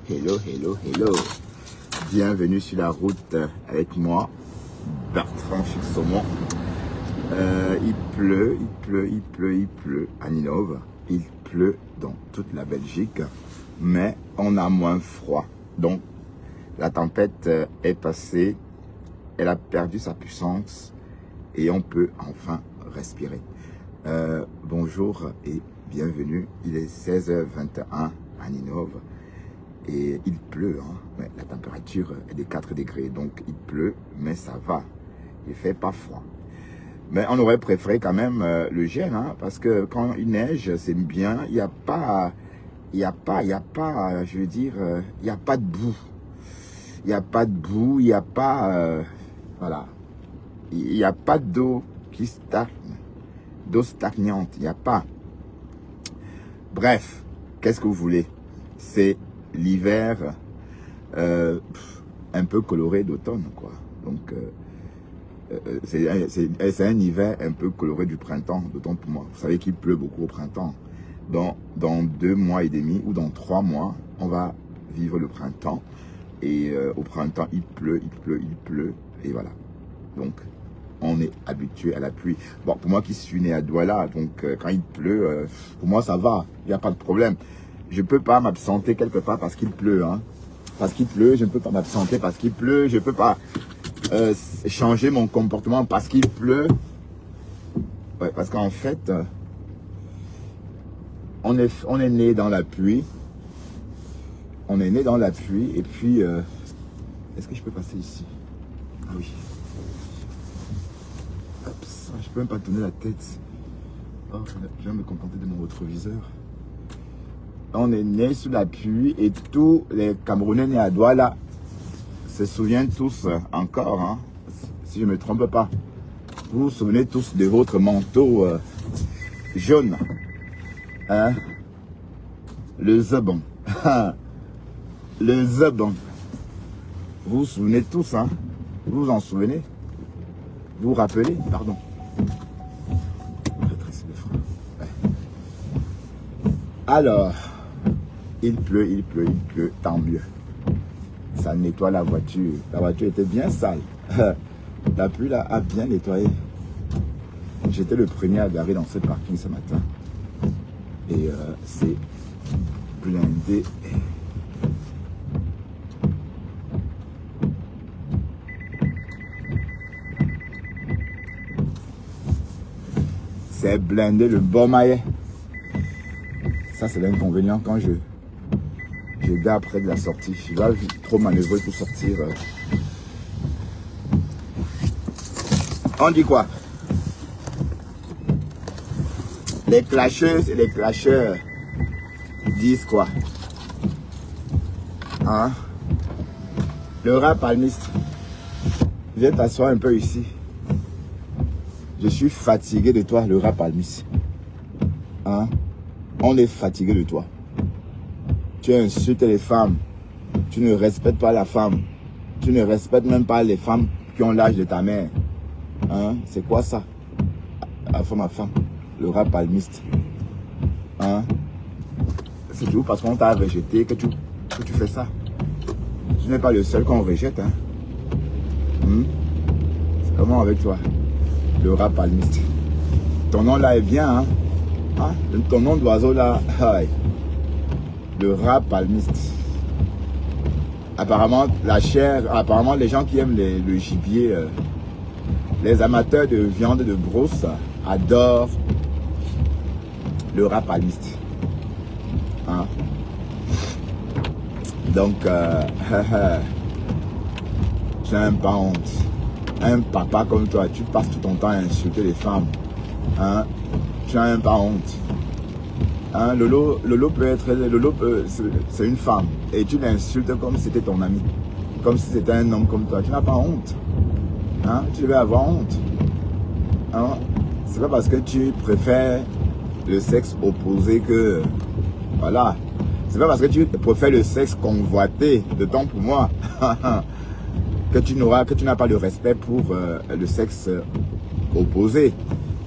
Hello, hello, hello. Bienvenue sur la route avec moi, Bertrand Chixaumont. Il pleut à Ninove. Il pleut dans toute la Belgique, mais on a moins froid. Donc, la tempête est passée, elle a perdu sa puissance et on peut enfin respirer. Bonjour et bienvenue. Il est 16h21 à Ninove. Et il pleut, hein. Mais la température est de 4 degrés, donc il pleut, mais ça va, il fait pas froid. Mais on aurait préféré quand même le gel, hein, parce que quand il neige, c'est bien, il n'y a pas, je veux dire, il n'y a pas de boue. Il n'y a pas de boue, il n'y a pas, voilà, il n'y a pas d'eau qui stagne, d'eau stagnante, il n'y a pas. Bref, qu'est-ce que vous voulez? C'est l'hiver un peu coloré d'automne, quoi. Donc c'est un hiver un peu coloré du printemps d'automne pour moi. Vous savez qu'il pleut beaucoup au printemps. Dans 2 mois et demi ou dans 3 mois, on va vivre le printemps. Et au printemps, il pleut. Et voilà. Donc, on est habitué à la pluie. Bon, pour moi qui suis né à Douala, donc quand il pleut, pour moi ça va, il n'y a pas de problème. Je ne peux pas m'absenter quelque part parce qu'il pleut. Hein. Parce qu'il pleut, je ne peux pas m'absenter parce qu'il pleut. Je ne peux pas changer mon comportement parce qu'il pleut. Ouais, parce qu'en fait, on est né dans la pluie. On est né dans la pluie. Et puis, est-ce que je peux passer ici? Ah oui. Hop, ça, je ne peux même pas tourner la tête. Oh, je vais me contenter de mon rétroviseur. On est né sous la pluie et tous les Camerounais nés à Douala se souviennent tous encore, hein, si je ne me trompe pas. Vous vous souvenez tous de votre manteau jaune, hein, le zebon, le zebon. Vous vous souvenez tous, hein, vous vous en souvenez, vous vous rappelez, pardon. Rétrécissez le frein. Ouais. Alors. Il pleut, tant mieux. Ça nettoie la voiture. La voiture était bien sale. La pluie là a bien nettoyé. J'étais le premier à garer dans ce parking ce matin. Et c'est blindé. C'est blindé le bon maillet. Ça c'est l'inconvénient quand je gare près de la sortie. Je dois trop manœuvrer pour sortir. On dit quoi? Les clasheuses et les clasheurs disent quoi? Hein? Le rat palmiste. Viens t'asseoir un peu ici. Je suis fatigué de toi, le rat palmiste. Hein? On est fatigué de toi. Tu insultes les femmes. Tu ne respectes pas la femme. Tu ne respectes même pas les femmes qui ont l'âge de ta mère. Hein? C'est quoi ça? Ma femme. Le rat palmiste. Hein? C'est toujours parce qu'on t'a rejeté que tu fais ça. Tu n'es pas le seul qu'on rejette. Hein? C'est comment avec toi? Le rat palmiste. Ton nom là est bien. Hein? Ah, ton nom d'oiseau là. Aïe. Le rat palmiste. Apparemment, la chair, apparemment les gens qui aiment le gibier, les amateurs de viande de brosse adorent le rat palmiste. Hein? Donc, tu n'as même pas honte. Un papa comme toi, tu passes tout ton temps à insulter les femmes. Hein? Tu n'as même pas honte. Hein, Lolo c'est une femme et tu l'insultes comme si c'était ton ami, comme si c'était un homme comme toi. Tu n'as pas honte. Hein, tu devais avoir honte. Hein, c'est pas parce que tu préfères le sexe opposé que voilà. C'est pas parce que tu préfères le sexe convoité de ton pour moi que tu n'as pas de respect pour le sexe opposé.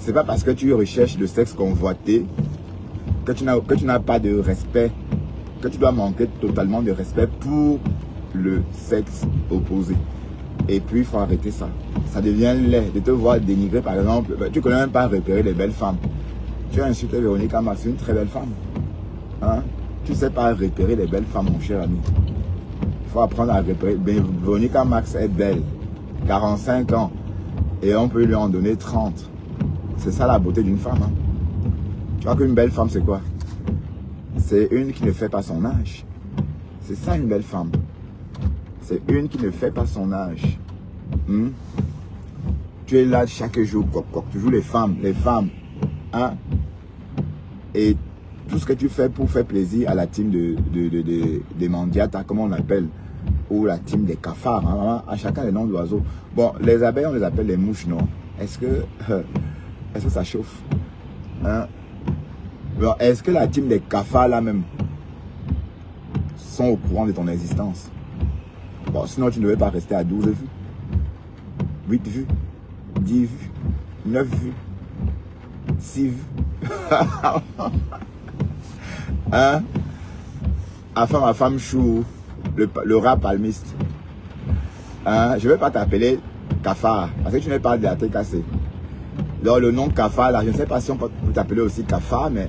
C'est pas parce que tu recherches le sexe convoité que tu n'as pas de respect, que tu dois manquer totalement de respect pour le sexe opposé. Et puis, il faut arrêter ça. Ça devient laid de te voir dénigrer, par exemple. Tu ne connais même pas repérer les belles femmes. Tu as insulté Véronique Max, c'est une très belle femme. Hein? Tu ne sais pas repérer les belles femmes, mon cher ami. Il faut apprendre à repérer. Véronique Max est belle. 45 ans. Et on peut lui en donner 30. C'est ça la beauté d'une femme. Hein? Tu vois qu'une belle femme, c'est quoi? C'est une qui ne fait pas son âge. C'est ça une belle femme. C'est une qui ne fait pas son âge. Tu es là chaque jour, tu joues les femmes. Hein? Et tout ce que tu fais pour faire plaisir à la team des Mandiata, comme on l'appelle, ou la team des cafards, hein? À chacun les noms d'oiseaux. Bon, les abeilles, on les appelle les mouches, non? Est-ce que ça chauffe? Hein? Bon, est-ce que la team des cafards, là même, sont au courant de ton existence? Bon, sinon tu ne devais pas rester à 12 vues, 8 vues, 10 vues, 9 vues, 6 vues. Hein? Enfin, ma femme chou, le rat palmiste. Hein? Je ne vais pas t'appeler cafard, parce que tu n'es pas de la TKC. Donc le nom cafard, là, je ne sais pas si on peut t'appeler aussi cafard, mais...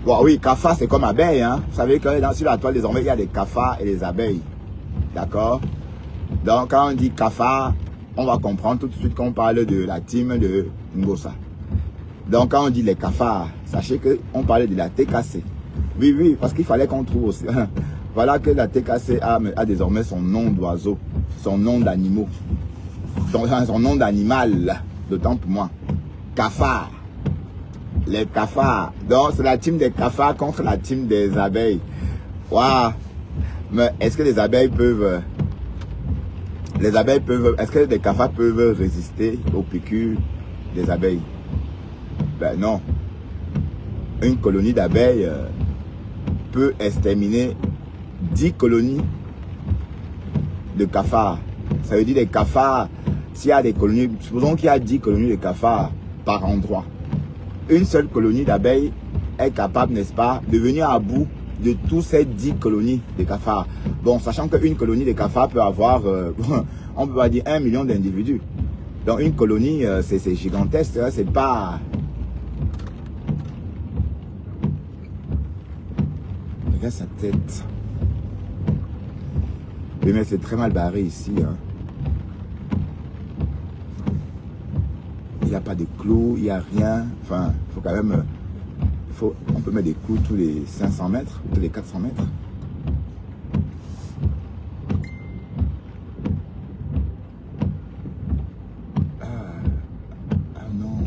Bon, oui, cafard, c'est comme abeille, hein. Vous savez que sur la toile, désormais, il y a des cafards et des abeilles. D'accord? Donc, quand on dit cafard, on va comprendre tout de suite qu'on parle de la team de Ngosa. Donc, quand on dit les cafards, sachez qu'on parlait de la TKC. Oui, parce qu'il fallait qu'on trouve aussi. Voilà que la TKC a désormais son nom d'oiseau, son nom d'animaux. Donc, son nom d'animal, d'autant pour moi. Cafard. Les cafards. Donc, c'est la team des cafards contre la team des abeilles. Waouh! Mais est-ce que les abeilles peuvent... Est-ce que les cafards peuvent résister aux piqûres des abeilles? Ben non. Une colonie d'abeilles peut exterminer 10 colonies de cafards. Ça veut dire les cafards, s'il y a des colonies, supposons qu'il y a 10 colonies de cafards par endroit. Une seule colonie d'abeilles est capable, n'est-ce pas, de venir à bout de tous ces 10 colonies de cafards. Bon, sachant qu'une colonie de cafards peut avoir, on peut pas dire 1 million d'individus. Donc une colonie, c'est gigantesque, hein, c'est pas... Regarde sa tête. Oui, mais c'est très mal barré ici. Hein. Il n'y a pas de clous, il n'y a rien. Enfin, il faut quand même... on peut mettre des clous tous les 500 mètres, tous les 400 mètres. Ah non.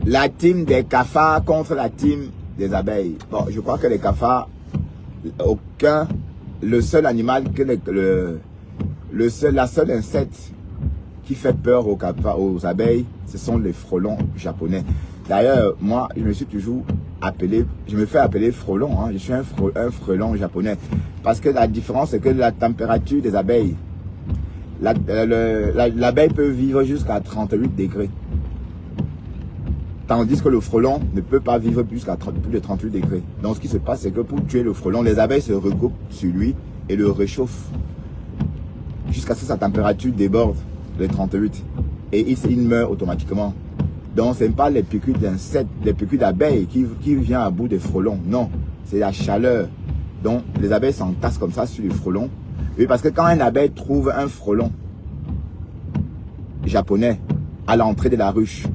La team des cafards contre la team des abeilles. Bon, je crois que les cafards, le seul animal, la seule insecte qui fait peur aux abeilles, ce sont les frelons japonais. D'ailleurs, moi, je me suis toujours appelé, je me fais appeler frelon, hein, je suis un frelon japonais. Parce que la différence, c'est que la température des abeilles, l'abeille peut vivre jusqu'à 38 degrés. Tandis que le frelon ne peut pas vivre plus de 38 degrés. Donc, ce qui se passe, c'est que pour tuer le frelon, les abeilles se regroupent sur lui et le réchauffent jusqu'à ce que sa température déborde les 38. Et il meurt automatiquement. Donc, ce n'est pas les piqûres d'insectes, les piqûres d'abeilles qui viennent à bout des frelons. Non, c'est la chaleur. Donc, les abeilles s'entassent comme ça sur les frelons. Oui, parce que quand une abeille trouve un frelon japonais à l'entrée de la ruche,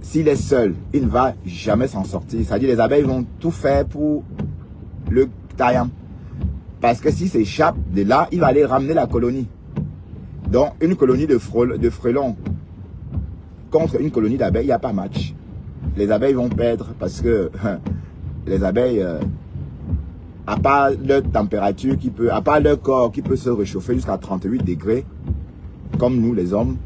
s'il est seul, il ne va jamais s'en sortir. C'est-à-dire les abeilles vont tout faire pour le taillant. Parce que s'il s'échappe de là, il va aller ramener la colonie. Donc, une colonie de frelons contre une colonie d'abeilles, il n'y a pas match. Les abeilles vont perdre parce que les abeilles, à part leur température, à part leur corps qui peut se réchauffer jusqu'à 38 degrés, comme nous les hommes,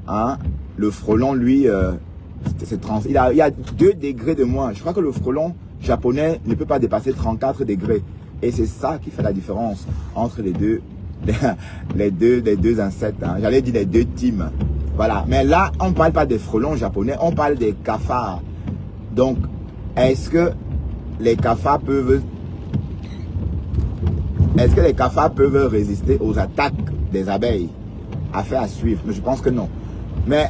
hein, le frelon, lui, il y a 2 degrés de moins. Je crois que le frelon japonais ne peut pas dépasser 34 degrés. Et c'est ça qui fait la différence entre les deux insectes. Hein. J'allais dire les deux teams. Voilà. Mais là, on ne parle pas des frelons japonais, on parle des cafards. Donc, est-ce que les cafards peuvent résister aux attaques des abeilles? Affaire à suivre. Mais je pense que non. Mais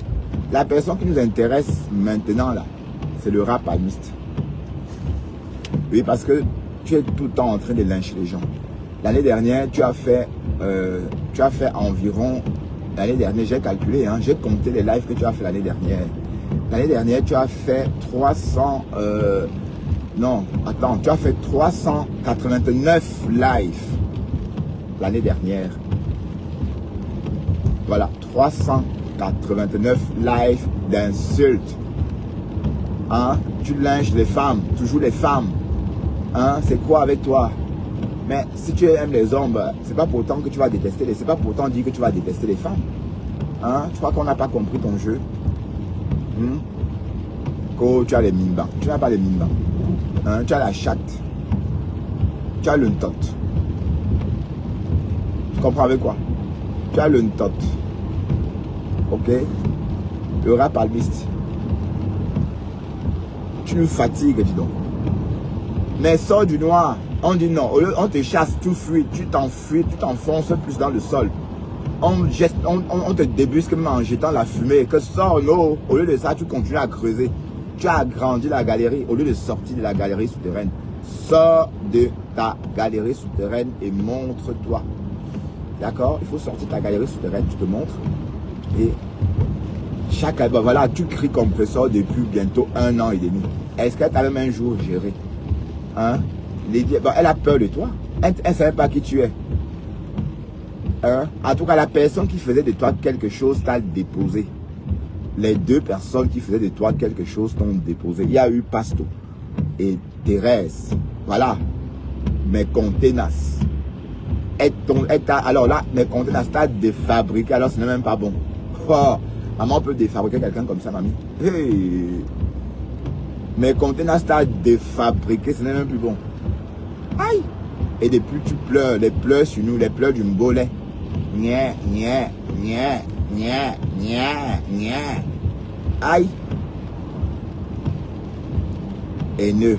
la personne qui nous intéresse maintenant, là, c'est le rat palmiste. Oui, parce que tu es tout le temps en train de lyncher les gens. L'année dernière, tu as fait environ... L'année dernière, j'ai calculé, hein, j'ai compté les lives que tu as fait l'année dernière. L'année dernière, tu as fait 300... non, attends, tu as fait 389 lives l'année dernière. Voilà, 389 lives d'insultes. Hein? Tu lynches les femmes, toujours les femmes. Hein? C'est quoi avec toi? Mais si tu aimes les hommes, c'est pas pour autant que tu vas détester les... C'est pas pour autant dire que tu vas détester les femmes. Hein? Tu crois qu'on n'a pas compris ton jeu? Que tu as les mimbas. Tu n'as pas les mimbas. Hein? Tu as la chatte. Tu as le ntot. Tu comprends avec quoi? Tu as le ntot. Ok? Le rat palmiste. Tu nous fatigues, dis donc. Mais sors du noir. On dit non. On te chasse, tu fuis, tu t'enfuis, tu t'enfonces plus dans le sol. On te débusque même en jetant la fumée. Que sors, non. Au lieu de ça, tu continues à creuser. Tu as agrandi la galerie. Au lieu de sortir de la galerie souterraine, sors de ta galerie souterraine et montre-toi. D'accord? Il faut sortir de ta galerie souterraine, tu te montres. Et ben voilà, tu cries compresseur depuis bientôt 1 an et demi. Est-ce qu'elle t'a même un jour géré? Hein? Bon, elle a peur de toi. Elle ne savait pas qui tu es. Hein? En tout cas, la personne qui faisait de toi quelque chose t'a déposé. Les 2 personnes qui faisaient de toi quelque chose t'ont déposé. Il y a eu Pasto et Thérèse. Voilà. Mais Contenas. Alors là, mais Contenas t'a défabriqué. Alors ce n'est même pas bon. Oh, maman peut défabriquer quelqu'un comme ça, mamie. Hey. Mais Contenas t'a défabriqué. Ce n'est même plus bon. Aïe. Et depuis tu pleures. Les pleurs sur nous. Les pleurs du mbolet. Nya, nya, nya, nya, nya, nya. Aïe. Haineux.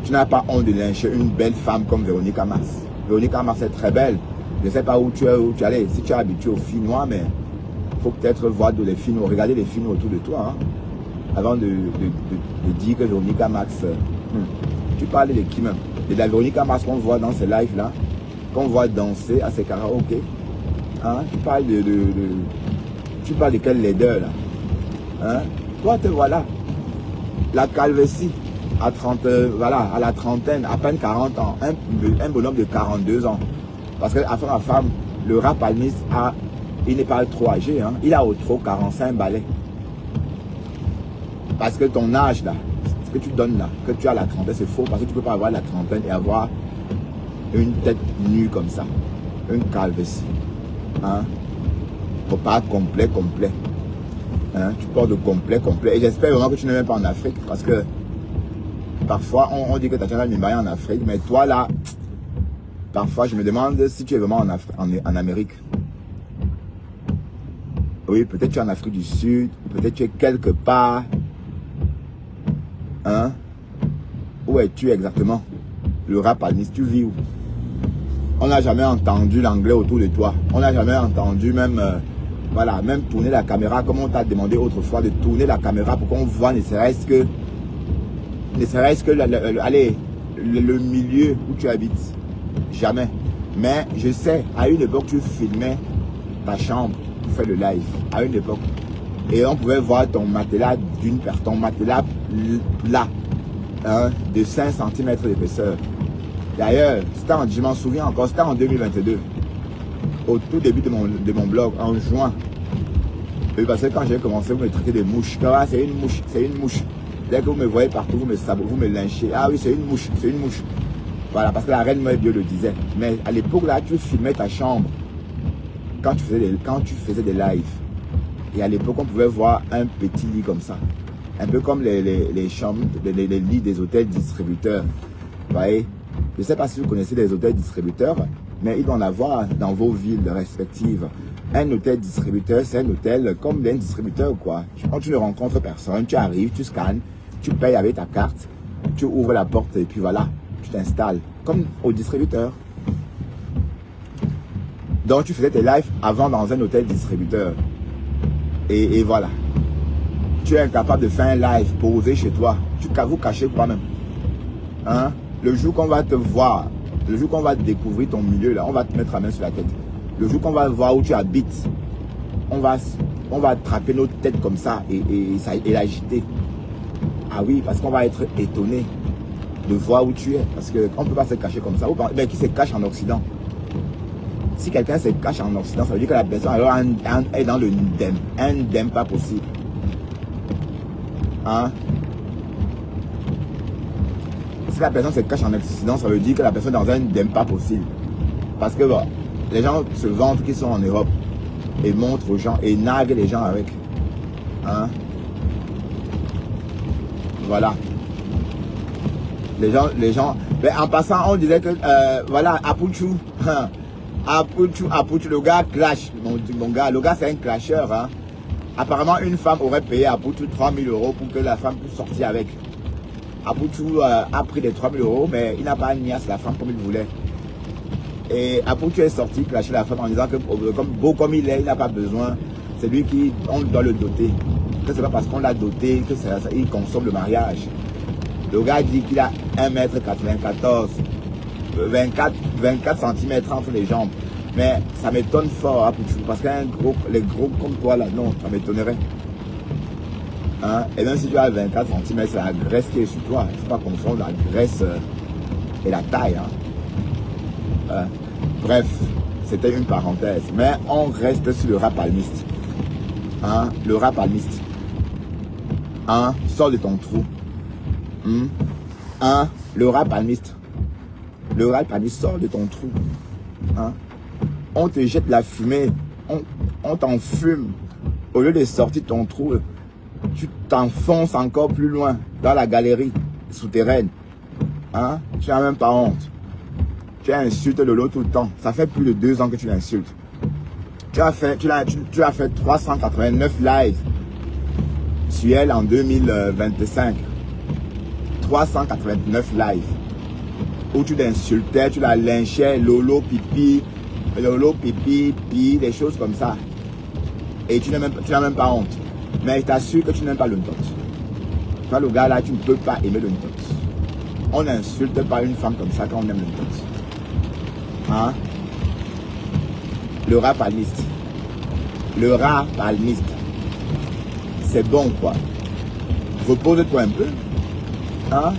Tu n'as pas honte de lyncher une belle femme comme Véronique Amas. Véronique Amas est très belle. Je ne sais pas où tu allais. Si tu es habitué aux filles noires, mais il faut peut-être voir les filles noires. Regarder les filles noires autour de toi. Hein, avant de dire que Véronique Amas. Tu parles de qui même? De la Véronique Amas qu'on voit dans ces lives-là. Qu'on voit danser à ces karaokés. Hein? Tu parles tu parles de quel leader là? Hein? Toi te voilà. La calvitie à 30, voilà, à la trentaine, à peine 40 ans. Un bonhomme de 42 ans. Parce que afin ma femme, le rat palmiste il n'est pas trop âgé. Hein? Il a au trop 45 balais. Parce que ton âge là, ce que tu donnes là, que tu as la trentaine, c'est faux. Parce que tu ne peux pas avoir la trentaine et avoir une tête nue comme ça. Une calvitie. Hein? Faut pas complet. Hein? Tu portes de complet. Et j'espère vraiment que tu n'es même pas en Afrique. Parce que parfois, on dit que tu as une en Afrique. Mais toi là, parfois je me demande si tu es vraiment en Amérique. Oui, peut-être tu es en Afrique du Sud. Peut-être tu es quelque part. Hein? Où es-tu exactement? Le rat palmiste, tu vis où? On n'a jamais entendu l'anglais autour de toi. On n'a jamais entendu même, voilà, même tourner la caméra comme on t'a demandé autrefois de tourner la caméra pour qu'on voit ne serait-ce que le milieu où tu habites. Jamais. Mais je sais, à une époque, tu filmais ta chambre pour faire le live. À une époque. Et on pouvait voir ton matelas ton matelas plat, hein, de 5 cm d'épaisseur. D'ailleurs, je m'en souviens encore, c'était en 2022, au tout début de mon blog, en juin. Et parce que quand j'ai commencé, vous me traitez de mouche. Ah, c'est une mouche, c'est une mouche. Dès que vous me voyez partout, vous me sabotez, vous me lynchez. Ah oui, c'est une mouche, c'est une mouche. Voilà, parce que la reine Dieu le disait. Mais à l'époque là, tu filmais ta chambre quand tu faisais des lives. Et à l'époque, on pouvait voir un petit lit comme ça. Un peu comme les chambres, les lits des hôtels distributeurs. Vous voyez? Je ne sais pas si vous connaissez les hôtels distributeurs, mais il doit en avoir dans vos villes respectives. Un hôtel distributeur, c'est un hôtel comme un distributeur, quoi. Quand tu ne rencontres personne, tu arrives, tu scannes, tu payes avec ta carte, tu ouvres la porte et puis voilà, tu t'installes. Comme au distributeur. Donc tu faisais tes lives avant dans un hôtel distributeur. Et voilà. Tu es incapable de faire un live posé chez toi. Vous cachez quoi même. Hein? Le jour qu'on va te voir, le jour qu'on va découvrir ton milieu, là, on va te mettre la main sur la tête. Le jour qu'on va voir où tu habites, on va attraper notre tête comme ça et l'agiter. Ah oui, parce qu'on va être étonné de voir où tu es. Parce qu'on ne peut pas se cacher comme ça. Mais qui se cache en Occident? Si quelqu'un se cache en Occident, ça veut dire que la personne alors est dans le ndem. Un ndem pas possible. Hein? Si la personne se cache en Occident, ça veut dire que la personne est dans un ndem pas possible. Parce que bon, les gens se vantent qu'ils sont en Europe et montrent aux gens et narguent les gens avec. Hein? Voilà. Les gens. Mais en passant, on disait que voilà, Apuchu. Apuchu, le gars clash. Mon gars, le gars c'est un clasheur. Hein. Apparemment, une femme aurait payé Apuchu 3 000 € pour que la femme puisse sortir avec. Apuchu a pris les 3 000 €, mais il n'a pas mis à la femme comme il voulait. Et Apuchu est sorti clasher la femme en disant que beau comme il est, il n'a pas besoin. C'est lui qui, on doit le doter. Que c'est pas parce qu'on l'a doté que il consomme le mariage. Le gars dit qu'il a 1,94 m, 24 cm entre les jambes. Mais ça m'étonne fort, Apuchu, parce qu'un gros, les gros comme toi là, non, ça m'étonnerait. Hein? Et même si tu as 24 cm, c'est la graisse qui est sur toi. Il ne faut pas confondre la graisse et la taille. Hein? Bref, c'était une parenthèse. Mais on reste sur le rap palmiste. Hein? Le rap palmiste. Hein? Sors de ton trou. Hein? Le rap palmiste. Le rap palmiste, sort de ton trou. Hein? On te jette la fumée. On t'enfume. Au lieu de sortir de ton trou, tu t'enfonces encore plus loin dans la galerie souterraine. Hein? Tu n'as même pas honte. Tu insultes Lolo tout le temps. Ça fait plus de 2 ans que tu l'insultes. Tu as fait 389 lives sur elle en 2025. 389 lives où tu l'insultais, tu la lynchais, Lolo pipi, des choses comme ça. Et tu n'as même pas honte. Mais je t'assure que tu n'aimes pas le ntot. Toi, le gars là, tu ne peux pas aimer le ntot. On n'insulte pas une femme comme ça quand on aime le ntot. Hein? Le rap palmiste. Le rap palmiste. C'est bon quoi. Repose-toi un peu. Hein?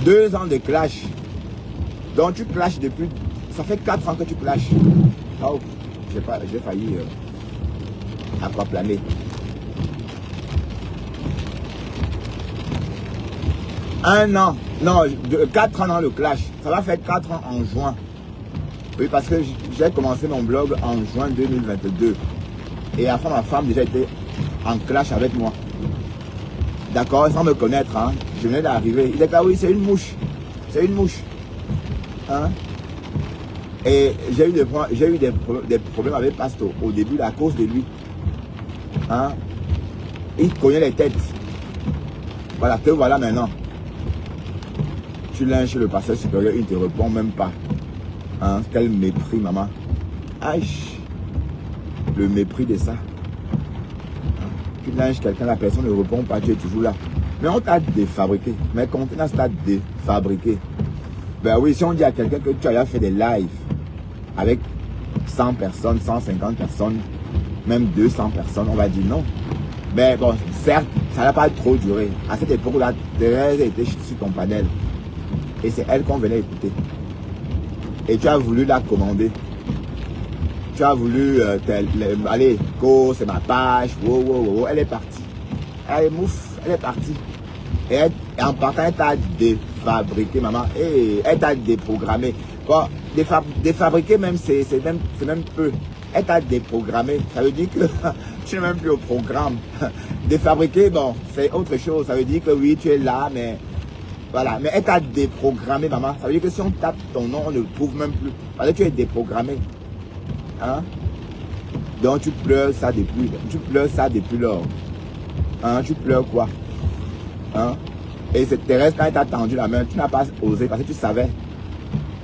2 ans de clash. Donc tu clashes depuis. Ça fait 4 ans que tu clashes. Oh, j'ai failli aquaplaner. Un an. Non, 4 ans dans le clash. Ça va faire 4 ans en juin. Oui, parce que j'ai commencé mon blog en juin 2022. Et avant, ma femme déjà était en clash avec moi. D'accord, sans me connaître, hein. Je venais d'arriver. Il dit ah oui, c'est une mouche. C'est une mouche. Hein? Et j'ai eu des problèmes avec Pasto au début à cause de lui. Hein? Il connaît les têtes. Voilà, te voilà maintenant. Tu lynches le pasteur supérieur, il ne te répond même pas. Hein? Quel mépris, maman. Aïe. Le mépris de ça. Hein? Tu lynches quelqu'un, la personne ne répond pas, tu es toujours là. Mais on t'a défabriqué. Mais contenance t'a défabriqué. Ben oui, si on dit à quelqu'un que tu as fait des lives avec 100 personnes, 150 personnes, même 200 personnes, on va dire non. Mais bon, certes, ça n'a pas trop duré. À cette époque-là, Thérèse était sur ton panel. Et c'est elle qu'on venait écouter. Et tu as voulu la commander. Tu as voulu, allez, go, c'est ma page, wow, elle est partie. Elle est mouf, elle est partie. Et en partant, elle t'a défabriqué, maman. Et elle t'a déprogrammé. Bon, défabriqué même, c'est même peu. Elle t'a déprogrammé. Ça veut dire que tu n'es même plus au programme. Défabriqué, bon, c'est autre chose. Ça veut dire que oui, tu es là, mais voilà. Mais elle t'a déprogrammé, maman. Ça veut dire que si on tape ton nom, on ne le trouve même plus. Parce que tu es déprogrammé. Hein? Donc tu pleures ça depuis lors. Hein, tu pleures quoi? Hein? Et cette Thérèse, quand elle t'a tendu la main, tu n'as pas osé parce que tu savais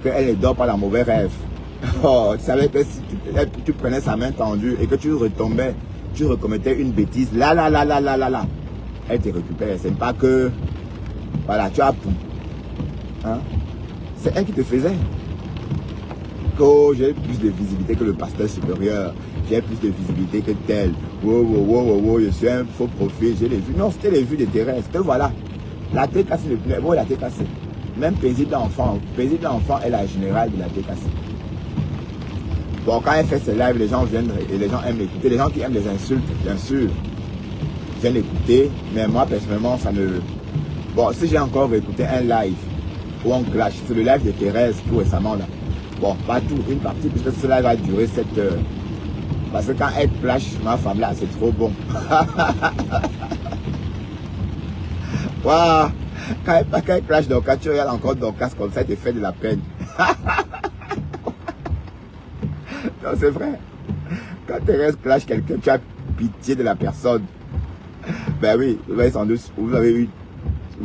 qu'elle ne dort pas dans mauvais rêve. Oh, tu savais que si tu prenais sa main tendue et que tu retombais, tu recommettais une bêtise, là, elle te récupère. C'est pas que, voilà, tu as tout. Hein? C'est elle qui te faisait. Oh, j'ai plus de visibilité que le pasteur supérieur. J'ai plus de visibilité que tel. Wow, je suis un faux prophète. J'ai les vues. Non, c'était les vues de Thérèse. Que voilà. La tête cassée, la tête cassée. Même paisible d'enfant. Paisible d'enfant est la générale de la tête cassée. Bon, quand elle fait ses lives, les gens viennent et les gens aiment l'écouter. Les gens qui aiment les insultes, bien sûr, viennent l'écouter. Mais moi, personnellement, ça ne... Bon, si j'ai encore écouté un live où on clash, c'est le live de Thérèse tout récemment là. Bon, pas tout, une partie, puisque ce live va durer 7 heures. Parce que quand elle clash, ma femme là, c'est trop bon. Waouh! Quand elle clash Dorcas, tu regardes encore Dorcas comme ça, elle te fait de la peine. Non, c'est vrai. Quand Thérèse clash quelqu'un, tu as pitié de la personne. Ben oui, vous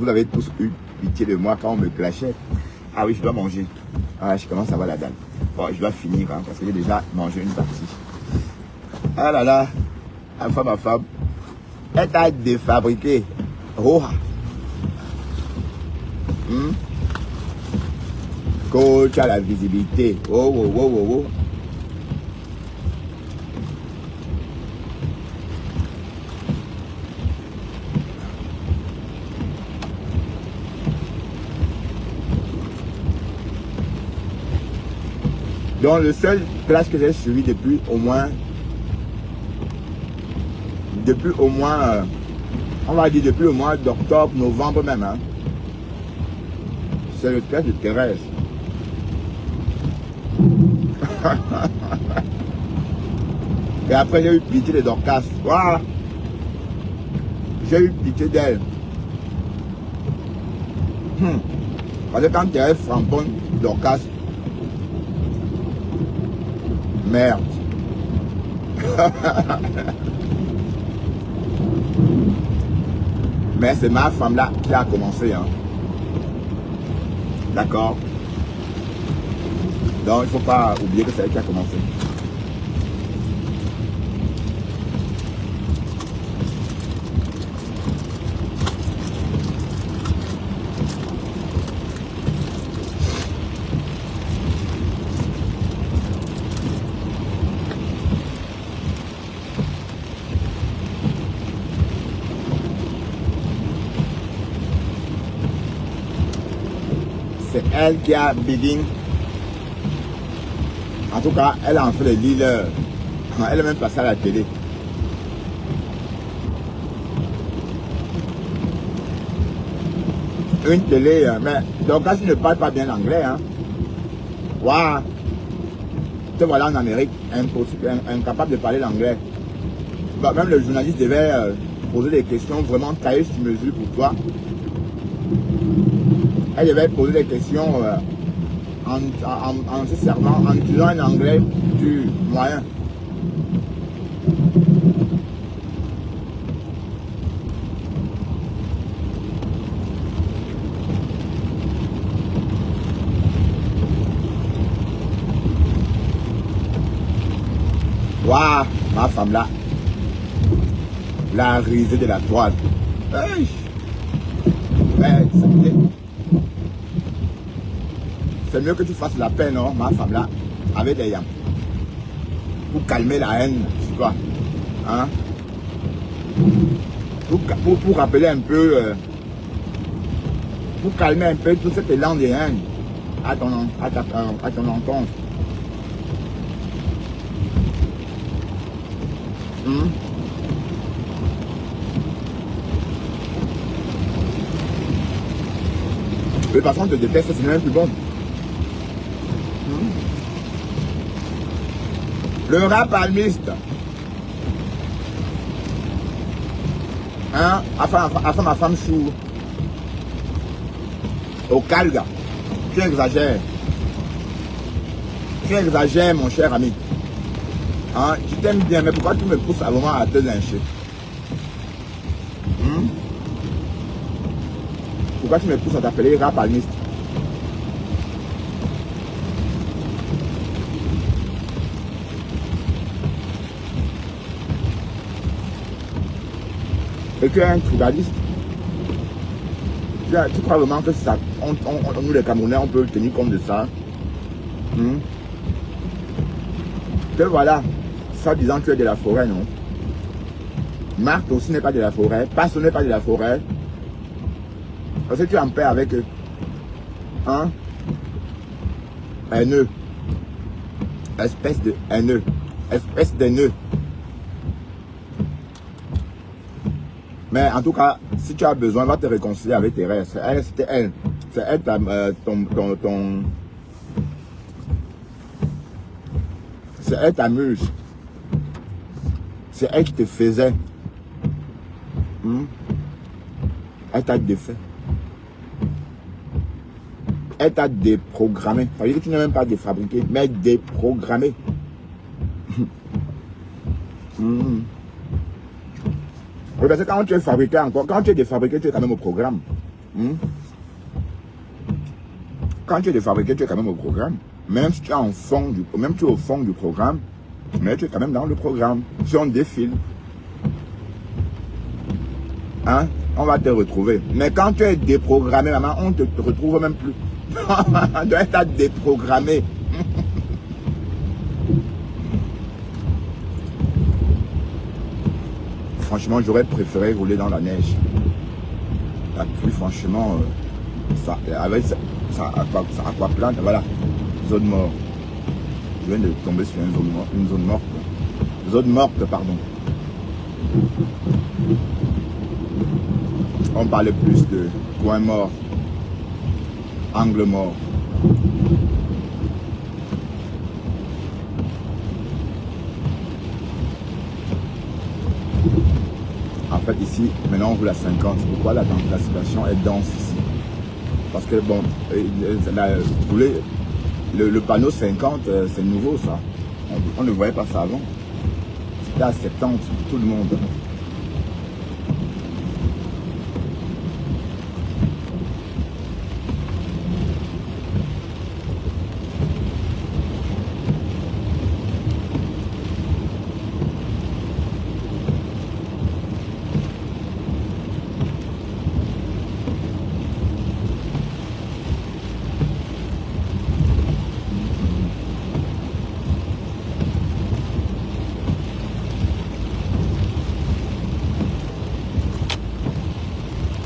avez tous eu pitié de moi quand on me clashait. Ah oui, je dois manger. Ah, je commence à avoir la dalle. Bon, je dois finir hein, parce que j'ai déjà mangé une partie. Ah là là, ma femme, elle t'a défabriqué. Oh. Coach, tu as la visibilité. Oh. Donc le seul clash que j'ai suivi depuis au moins, on va dire depuis le mois d'octobre, novembre même, hein, c'est le clash de Thérèse. Et après j'ai eu pitié de Dorcas. Voilà. J'ai eu pitié d'elle. Parce que quand Thérèse framponne Dorcas, merde. Mais c'est ma femme là qui a commencé. Hein. D'accord? Donc il ne faut pas oublier que c'est elle qui a commencé. C'est elle qui a begin. En tout cas, elle a en fait les leaders. Elle est même passée à la télé. Une télé, mais donc quand tu ne parles pas bien anglais, hein. Waouh! Te voilà en Amérique, impossible, incapable de parler l'anglais. Bah, même le journaliste devait poser des questions vraiment taillées sur mesure pour toi. Elle devait poser des questions en se servant, en utilisant un anglais du moyen. Waouh, ma femme là, la risée de la toile. Hey. Ouais, c'est mieux que tu fasses la paix, non, ma femme là, avec des yams. Pour calmer la haine, tu vois. Hein? Pour rappeler un peu, pour calmer un peu tout cet élan de haine à ton encontre. De toute façon, on te déteste, c'est même plus bon. Le rap palmiste. Hein? Enfin, ma femme chou. Au calga. Tu exagères. Tu exagères, mon cher ami. Hein, je t'aime bien, mais pourquoi tu me pousses à moment à te lyncher? Pourquoi tu me pousses à t'appeler rapalmiste? Et tu es un tribaliste? Tu crois vraiment que ça, nous les Camerounais, on peut tenir compte de ça? Que voilà, ça disant que tu es de la forêt, non? Marthe aussi n'est pas de la forêt, Passo n'est pas de la forêt. Parce que tu es en paix avec eux. Hein? Haineux. Espèce de haineux. Espèce d'haineux. Mais en tout cas, si tu as besoin, va te réconcilier avec tes rêves. C'était elle. C'est elle c'est elle ta muse. C'est elle qui te faisait. Elle t'a défait. Elle t'a déprogrammé. Ça veut dire que tu n'es même pas défabriqué, mais déprogrammé. Oui, parce que quand tu es fabriqué encore, quand tu es défabriqué, tu es quand même au programme. Quand tu es défabriqué, tu es quand même au programme. Même si tu es au fond du programme, mais tu es quand même dans le programme. Si on défile, hein, on va te retrouver. Mais quand tu es déprogrammé, maman, on ne te retrouve même plus. Tu dois être déprogrammé. Franchement, j'aurais préféré rouler dans la neige. La pluie, franchement, ça, avec ça aquaplane, voilà, zone morte. Je viens de tomber sur une zone morte. Zone morte, pardon. On parlait plus de coin mort, angle mort. En fait, ici, maintenant on roule à 50. Pourquoi la situation est dense ici? Parce que bon, le panneau 50, c'est nouveau ça. On ne voyait pas ça avant. C'était à 70 pour tout le monde.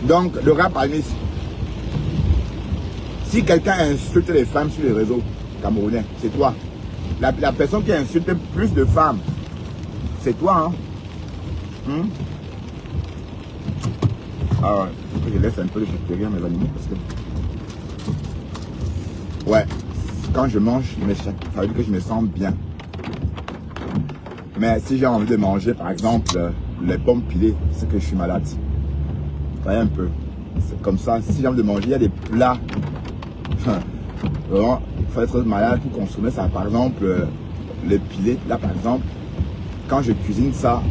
Donc, le rap almiste. Si quelqu'un insulte les femmes sur les réseaux camerounais, c'est toi. La personne qui insulte plus de femmes, c'est toi. Hein? Ah ouais, je laisse un peu de chatterie à mes animaux parce que... Ouais, quand je mange, ça veut dire que je me sens bien. Mais si j'ai envie de manger, par exemple, les pommes pilées, c'est que je suis malade. Voyez un peu. C'est comme ça. Si j'ai envie de manger, il y a des plats. Vraiment, il faut être malade pour consommer ça. Par exemple, les pilés. Là, par exemple, quand je cuisine ça,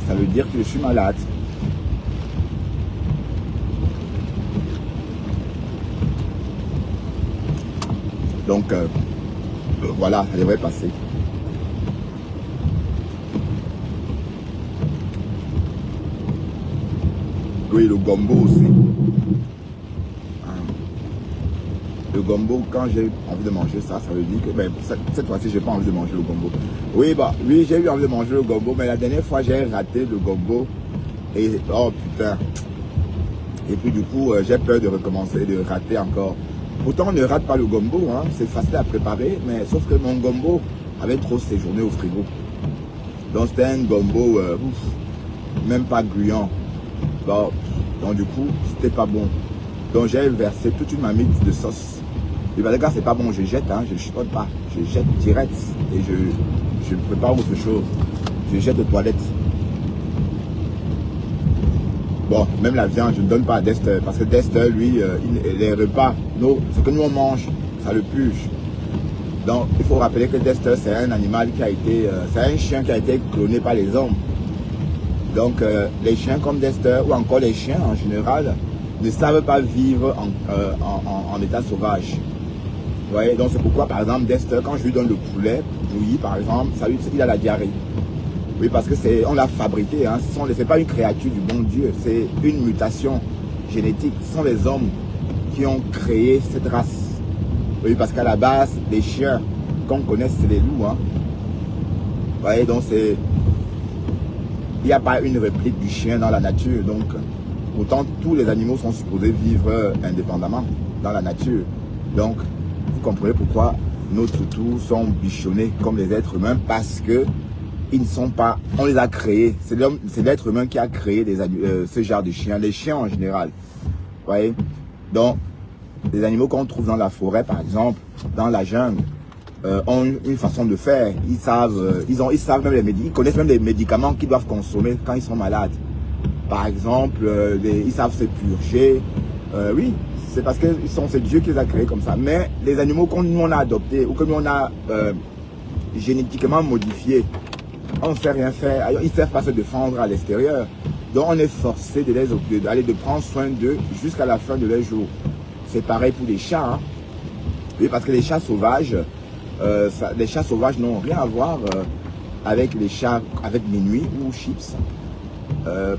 ça veut dire que je suis malade. Donc, voilà, ça devrait passer. Oui, le gombo aussi. Le gombo, quand j'ai envie de manger ça, ça veut dire que ben, cette fois-ci, j'ai pas envie de manger le gombo. Oui, bah, oui, j'ai eu envie de manger le gombo, mais la dernière fois, j'ai raté le gombo. Et oh putain. Et puis du coup, j'ai peur de recommencer, de rater encore. Pourtant, on ne rate pas le gombo, hein. C'est facile à préparer, mais sauf que mon gombo avait trop séjourné au frigo. Donc c'était un gombo, même pas gluant. Bon, donc du coup, c'était pas bon. Donc j'ai versé toute une marmite de sauce. Et ben les gars, c'est pas bon, je jette, hein, je chipote pas. Je jette direct et je prépare autre chose. Je jette aux toilettes. Bon, même la viande, je ne donne pas à Dexter, parce que Dexter, lui, les repas, ce que nous on mange, ça le puge. Donc, il faut rappeler que Dexter, c'est un animal qui a été, c'est un chien qui a été cloné par les hommes. Donc, les chiens comme Dexter, ou encore les chiens en général, ne savent pas vivre en état sauvage. Vous voyez, donc c'est pourquoi, par exemple, Dexter, quand je lui donne le poulet bouilli, par exemple, il a la diarrhée. Oui, parce que on l'a fabriqué, hein. C'est pas une créature du bon Dieu, c'est une mutation génétique. Ce sont les hommes qui ont créé cette race. Oui, parce qu'à la base, les chiens qu'on connaît, c'est les loups, hein. Vous voyez, donc il n'y a pas une réplique du chien dans la nature. Donc, pourtant, tous les animaux sont supposés vivre indépendamment dans la nature. Donc, vous comprenez pourquoi nos toutous sont bichonnés comme les êtres humains, parce que ils ne sont pas, on les a créés. C'est l'être humain qui a créé ce genre de chiens, les chiens en général. Vous voyez? Donc, les animaux qu'on trouve dans la forêt, par exemple, dans la jungle, ont une façon de faire. Ils savent même ils connaissent même les médicaments qu'ils doivent consommer quand ils sont malades. Par exemple, ils savent se purger. Oui, c'est parce que c'est Dieu qui les a créés comme ça. Mais les animaux que nous on a adoptés ou que nous on a génétiquement modifiés, on ne sait rien faire. Ils ne savent pas se défendre à l'extérieur. Donc on est forcé de prendre soin d'eux jusqu'à la fin de leur jour. C'est pareil pour les chats. Hein. Oui, parce que les chats sauvages, n'ont rien à voir avec les chats avec minuit ou chips.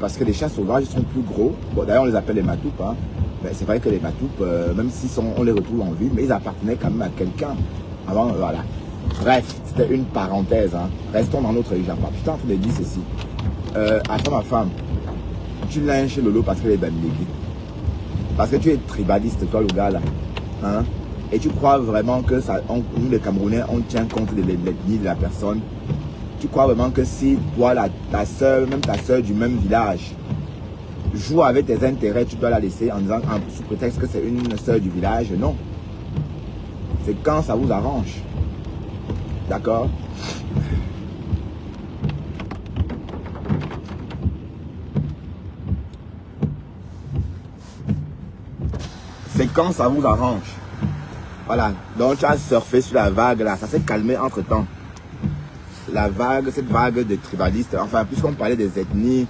Parce que les chats sauvages sont plus gros. Bon, d'ailleurs, on les appelle les matoupes. Hein. Mais c'est vrai que les matoupes, même si on les retrouve en ville, mais ils appartenaient quand même à quelqu'un. Avant, voilà. Bref, c'était une parenthèse. Hein. Restons dans notre Japon. Je suis en train de dire ceci. Attends, ma femme, tu l'as chez Lolo parce qu'elle est bamileki. Parce que tu es tribaliste, toi, le gars, là. Hein? Et tu crois vraiment que nous, les Camerounais, on tient compte de l'ethnie de la personne. Tu crois vraiment que si toi, ta soeur, même ta soeur du même village, joue avec tes intérêts, tu dois la laisser en disant, sous prétexte que c'est une soeur du village? Non. C'est quand ça vous arrange. D'accord? C'est quand ça vous arrange. Voilà. Donc tu as surfé sur la vague là. Ça s'est calmé entre temps. La vague, cette vague de tribalistes. Enfin, puisqu'on parlait des ethnies,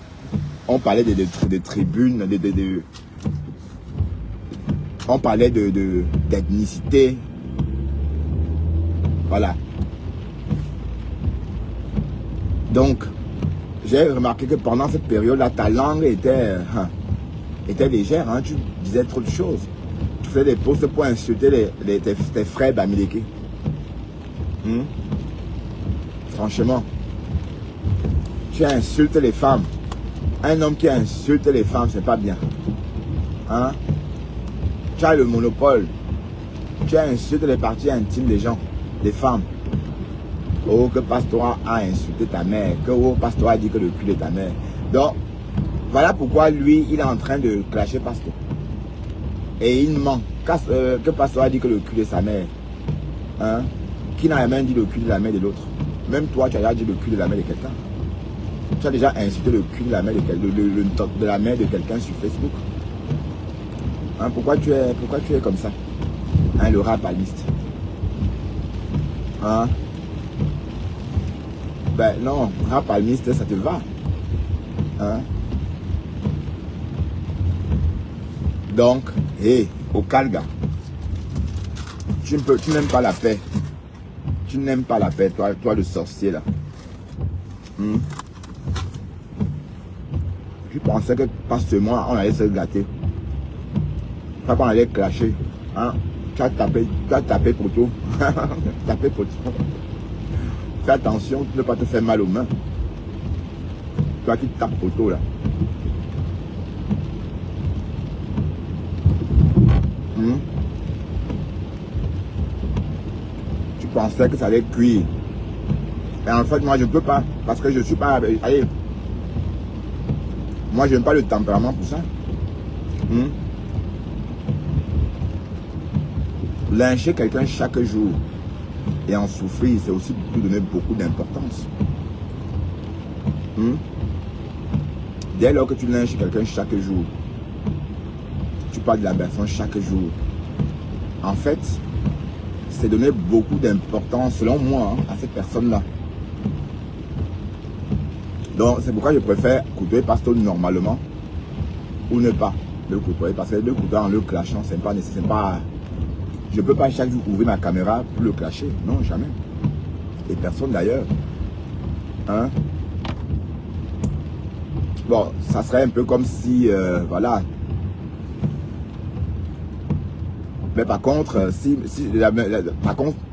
on parlait de tribunes, on parlait d'ethnicité. Voilà. Donc, j'ai remarqué que pendant cette période-là, ta langue était légère. Hein, tu disais trop de choses. Tu faisais des posts pour insulter tes frères bamileke. Franchement, tu insultes les femmes. Un homme qui insulte les femmes, c'est pas bien. Hein? Tu as le monopole. Tu insultes les parties intimes des gens, des femmes. Oh, que Pasteur a insulté ta mère. Que Pasteur a dit que le cul est ta mère. Donc, voilà pourquoi lui, il est en train de clasher Pasteur. Et il ment. Que Pasteur a dit que le cul est sa mère. Hein? Qui n'a jamais dit le cul de la mère de l'autre? Même toi, tu as déjà dit le cul de la mère de quelqu'un. Tu as déjà insulté le cul de la mère de la mère de quelqu'un sur Facebook. Hein? Pourquoi tu es comme ça? Hein, le rapaliste. Hein? Ben non, rapaliste, ça te va. Hein? Donc, hé, au Calga, tu n'aimes pas la paix. Tu n'aimes pas la paix, toi le sorcier là. Je pensais que pas seulement on allait se gâter. Pas qu'on allait clasher. Hein? Tu as tapé pour tout. Tapé pour tout. Fais attention, tu ne pas te faire mal aux mains. Toi qui tapes pour tout là. Tu pensais que ça allait cuire. Et en fait, moi je ne peux pas. Parce que je ne suis pas... Allez. Moi je n'aime pas le tempérament pour ça. Lyncher quelqu'un chaque jour et en souffrir, c'est aussi lui donner beaucoup d'importance. Dès lors que tu lynches quelqu'un chaque jour, tu parles de la personne chaque jour. En fait, c'est donner beaucoup d'importance, selon moi, hein, à cette personne-là. Donc, c'est pourquoi je préfère côtoyer Pasteur normalement ou ne pas le côtoyer. Parce que le côtoyer en le clashant, c'est pas nécessaire. Je ne peux pas chaque jour ouvrir ma caméra pour le clasher. Non, jamais. Et personne d'ailleurs. Hein? Bon, ça serait un peu comme si, voilà. Mais par contre,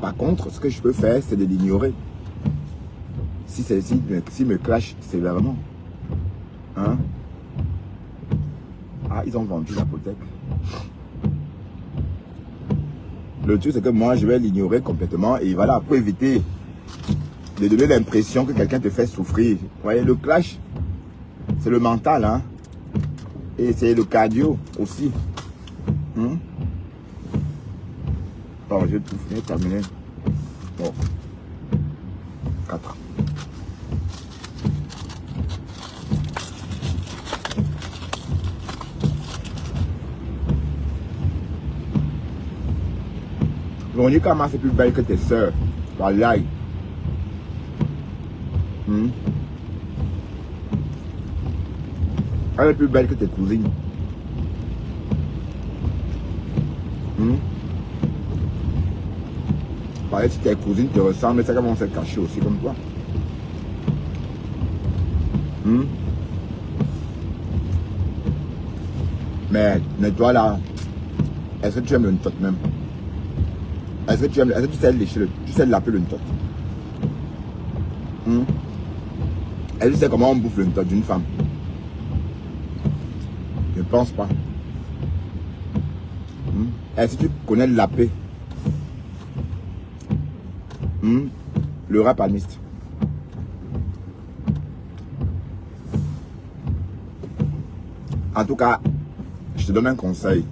par contre, ce que je peux faire, c'est de l'ignorer. S'il me clash sévèrement. Hein? Ah, ils ont vendu l'hypothèque. Le truc, c'est que moi, je vais l'ignorer complètement. Et voilà, pour éviter de donner l'impression que quelqu'un te fait souffrir. Vous voyez, le clash, c'est le mental, hein. Et c'est le cardio aussi. Bon, je vais tout finir, terminer. Bon. 4. Véronique Ama, c'est plus belle que tes soeurs. Wallahi. Elle est plus belle que tes cousines. Pareil, si tes cousines te ressemblent, c'est qu'elles vont se cacher aussi comme toi. Mais toi là, est-ce que tu aimes le ntot même? Est-ce que tu sais lécher tu sais l'appeler le ntot? Est-ce que tu sais comment on bouffe le ntot d'une femme? Je ne pense pas. Est-ce que tu connais l'apé? Le rat palmiste. En tout cas, je te donne un conseil.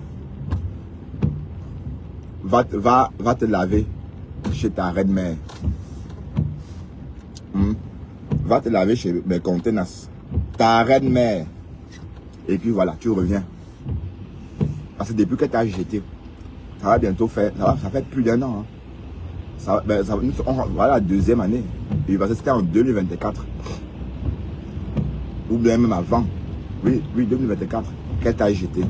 Va te laver chez ta reine-mère. Va te laver chez mes contenants. Ta reine-mère. Et puis voilà, tu reviens. Parce que depuis que tu as jeté, ça va bientôt faire, ça fait plus d'1 an. Voilà la deuxième année. Et parce que c'était en 2024. Ou bien même avant. Oui, 2024. Qu'elle t'a jeté.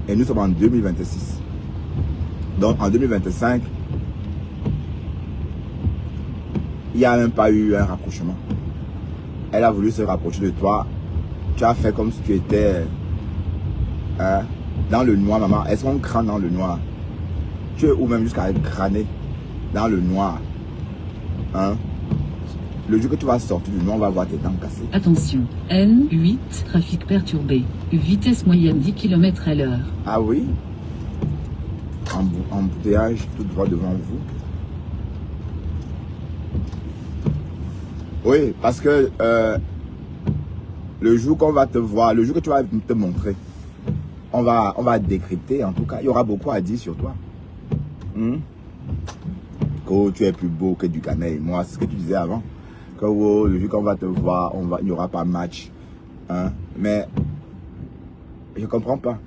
Et nous sommes en 2026. Donc en 2025, il n'y a même pas eu un rapprochement. Elle a voulu se rapprocher de toi. Tu as fait comme si tu étais dans le noir, maman. Est-ce qu'on crâne dans le noir? Tu es ou même jusqu'à crâner dans le noir. Le jour que tu vas sortir du noir, on va voir tes dents cassées. Attention, N8, trafic perturbé. Vitesse moyenne 10 km/h. Ah oui? Embouteillage tout droit devant vous. Oui, parce que le jour qu'on va te voir, le jour que tu vas te montrer, on va décrypter. En tout cas, il y aura beaucoup à dire sur toi. Que tu es plus beau que du canaille. Moi, c'est ce que tu disais avant. Que le jour qu'on va te voir, il n'y aura pas match. Mais je ne comprends pas.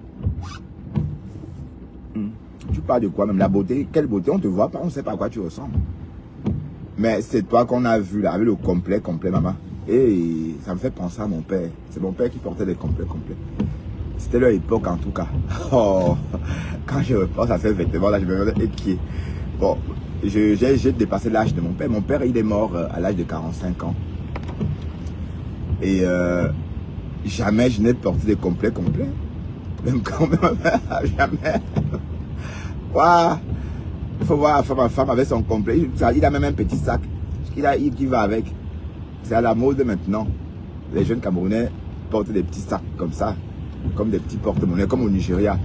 Tu parles de quoi même? La beauté, quelle beauté? On ne te voit pas, on ne sait pas à quoi tu ressembles. Mais c'est toi qu'on a vu là, avec le complet, maman. Et ça me fait penser à mon père. C'est mon père qui portait des complets. C'était leur époque en tout cas. Oh, quand je repense à ces vêtements là, je me demande épié. Bon, j'ai dépassé l'âge de mon père. Mon père, il est mort à l'âge de 45 ans. Et jamais je n'ai porté des complets. Même quand même, jamais. Waouh! Il faut voir ma femme avec son complet. Il a même un petit sac qui va avec. C'est à la mode maintenant. Les jeunes Camerounais portent des petits sacs comme ça. Comme des petits porte-monnaies, comme au Nigeria.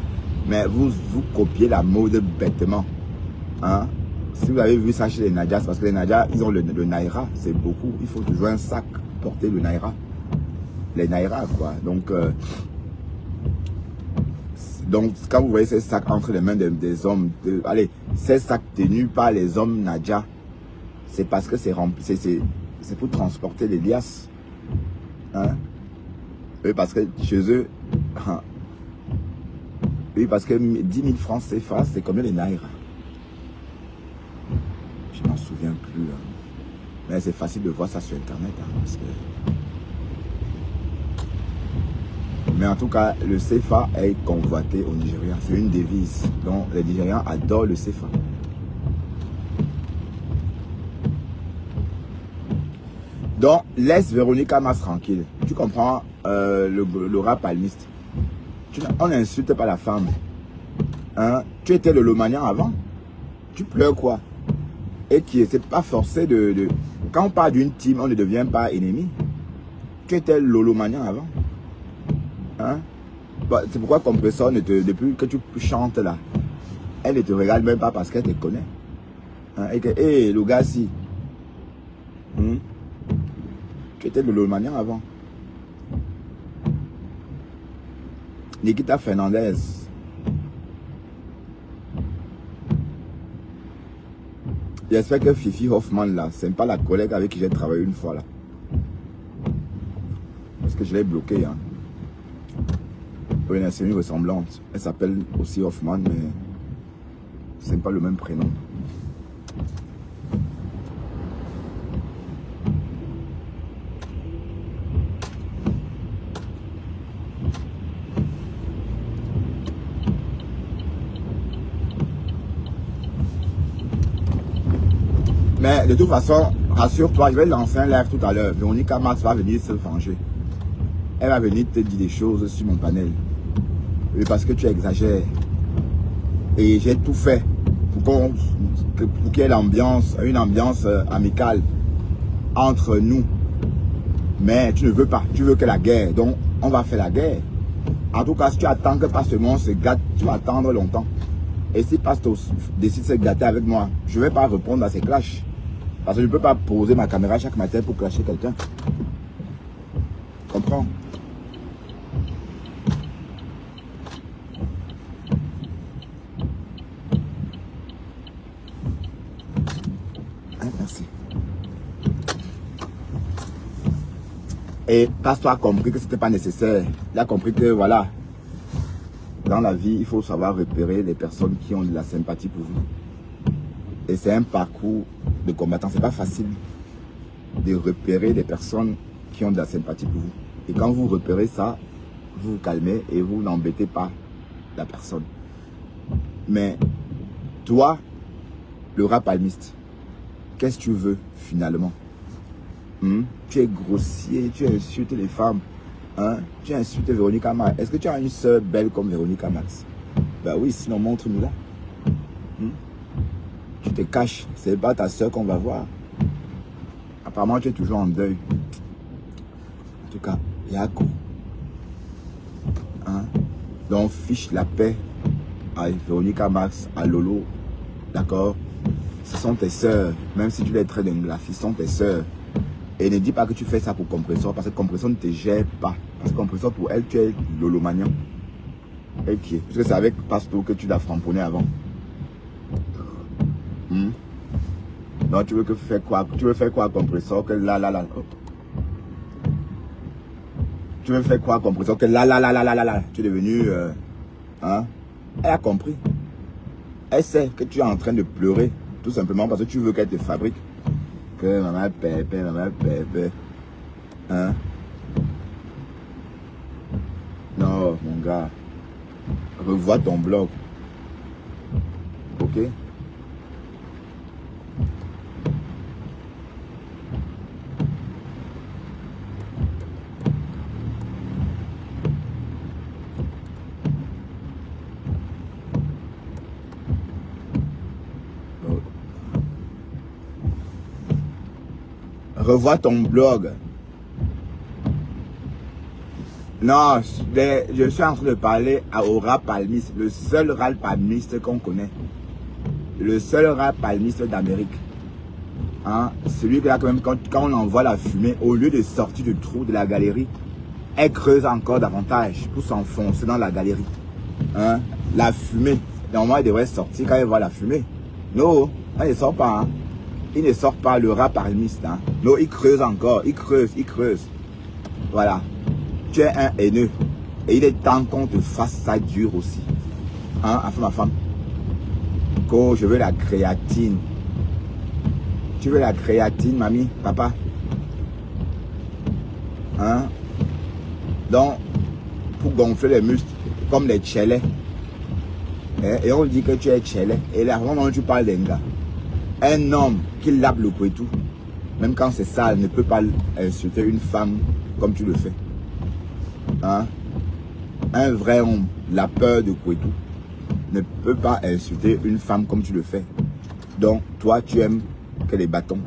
Mais vous copiez la mode bêtement. Si vous avez vu ça chez les Nadjas, parce que les Nadjas, ils ont le Naira. C'est beaucoup. Il faut toujours un sac porter le Naira. Les Naira, quoi. Donc, quand vous voyez ces sacs entre les mains des hommes, allez, ces sacs tenus par les hommes Nadja, c'est parce que c'est pour transporter les liasses. Oui, parce que chez eux, oui, parce que 10 000 francs CFA, c'est combien les Naira? souviens plus. Hein. Mais c'est facile de voir ça sur Internet. Hein, parce que... Mais en tout cas, le CFA est convoité au Nigeria. C'est une devise. Donc, les Nigérians adorent le CFA. Donc, laisse Véronica Mars tranquille. Tu comprends le rap palmiste. On n'insulte pas la femme. Hein? Tu étais le Lomanian avant. Tu pleures quoi? Et qui c'est pas forcé de... Quand on parle d'une team, on ne devient pas ennemi. Tu étais le Lomanian avant. Hein? Bon, c'est pourquoi Compressor, depuis que tu chantes là, elle ne te regarde même pas parce qu'elle te connaît. Hein? Et que, hé, le gars, si. Tu étais le Lomanian avant. Nikita Fernandez. J'espère que Fifi Hoffman là, c'est pas la collègue avec qui j'ai travaillé une fois là. Parce que je l'ai bloqué. Hein. Oui, c'est une ressemblante. Elle s'appelle aussi Hoffman, mais c'est pas le même prénom. Mais de toute façon, rassure-toi, je vais lancer un live tout à l'heure. Véronica Mars va venir se venger. Elle va venir te dire des choses sur mon panel. Oui, parce que tu exagères. Et j'ai tout fait pour qu'il y ait une ambiance amicale entre nous. Mais tu ne veux pas. Tu veux que la guerre. Donc, on va faire la guerre. En tout cas, si tu attends que Pasteur se gâte, tu vas attendre longtemps. Et si Pasteur décide de se gâter avec moi, je ne vais pas répondre à ses clashs. Parce que je ne peux pas poser ma caméra chaque matin pour clasher quelqu'un. Comprends? Hein, merci. Et Pasteur a compris que ce n'était pas nécessaire. Il a compris que voilà, dans la vie, il faut savoir repérer les personnes qui ont de la sympathie pour vous. Et c'est un parcours de combattant. C'est pas facile de repérer des personnes qui ont de la sympathie pour vous. Et quand vous repérez ça, vous vous calmez et vous n'embêtez pas la personne. Mais toi, le rap palmiste, qu'est-ce que tu veux finalement? Tu es grossier, tu insultes les femmes. Hein? Tu insultes Véronica Mars. Est-ce que tu as une soeur belle comme Véronica Mars? Ben oui, sinon montre-nous là. Tu te caches, c'est pas ta soeur qu'on va voir. Apparemment, tu es toujours en deuil. En tout cas, Yako. Hein? Donc, fiche la paix à Véronica Mars, à Lolo. D'accord? Ce sont tes soeurs. Même si tu les traites d'inglafi, ce sont tes soeurs. Et ne dis pas que tu fais ça pour Compressor, parce que Compressor ne te gère pas. Parce que Compressor, pour elle, tu es Lolomanian. Et qui est? Parce que c'est avec Pasteur que tu l'as framponné avant. Donc tu veux que faire quoi? Tu veux faire quoi Compressor que là. Tu veux faire quoi Compressor que là. Tu es devenu hein? Elle a compris. Elle sait que tu es en train de pleurer. Tout simplement parce que tu veux qu'elle te fabrique. Que maman pépé. Hein? Non mon gars. Revois ton blog. Ok? Revois ton blog. Non, je suis en train de parler au rap palmiste, le seul rap palmiste qu'on connaît. Le seul rap palmiste d'Amérique. Hein? Celui que là, quand même, quand on envoie la fumée, au lieu de sortir du trou de la galerie, elle creuse encore davantage pour s'enfoncer dans la galerie. Hein? La fumée, normalement, elle devrait sortir quand elle voit la fumée. Non, elle ne sort pas. Hein? Il ne sort pas le rap palmiste. Hein? Non, il creuse encore, il creuse. Voilà. Tu es un haineux. Et il est temps qu'on te fasse ça dur aussi. Hein, enfin ma femme. Quand je veux la créatine. Tu veux la créatine, mamie, papa? Hein? Donc, pour gonfler les muscles, comme les tchélés. Et on dit que tu es tchélé. Et là, vraiment, tu parles d'un gars. Un homme qui lave le couetou, même quand c'est sale, ne peut pas insulter une femme comme tu le fais. Hein? Un vrai homme, la peur de couetou, ne peut pas insulter une femme comme tu le fais. Donc, toi, tu aimes que les bâtons.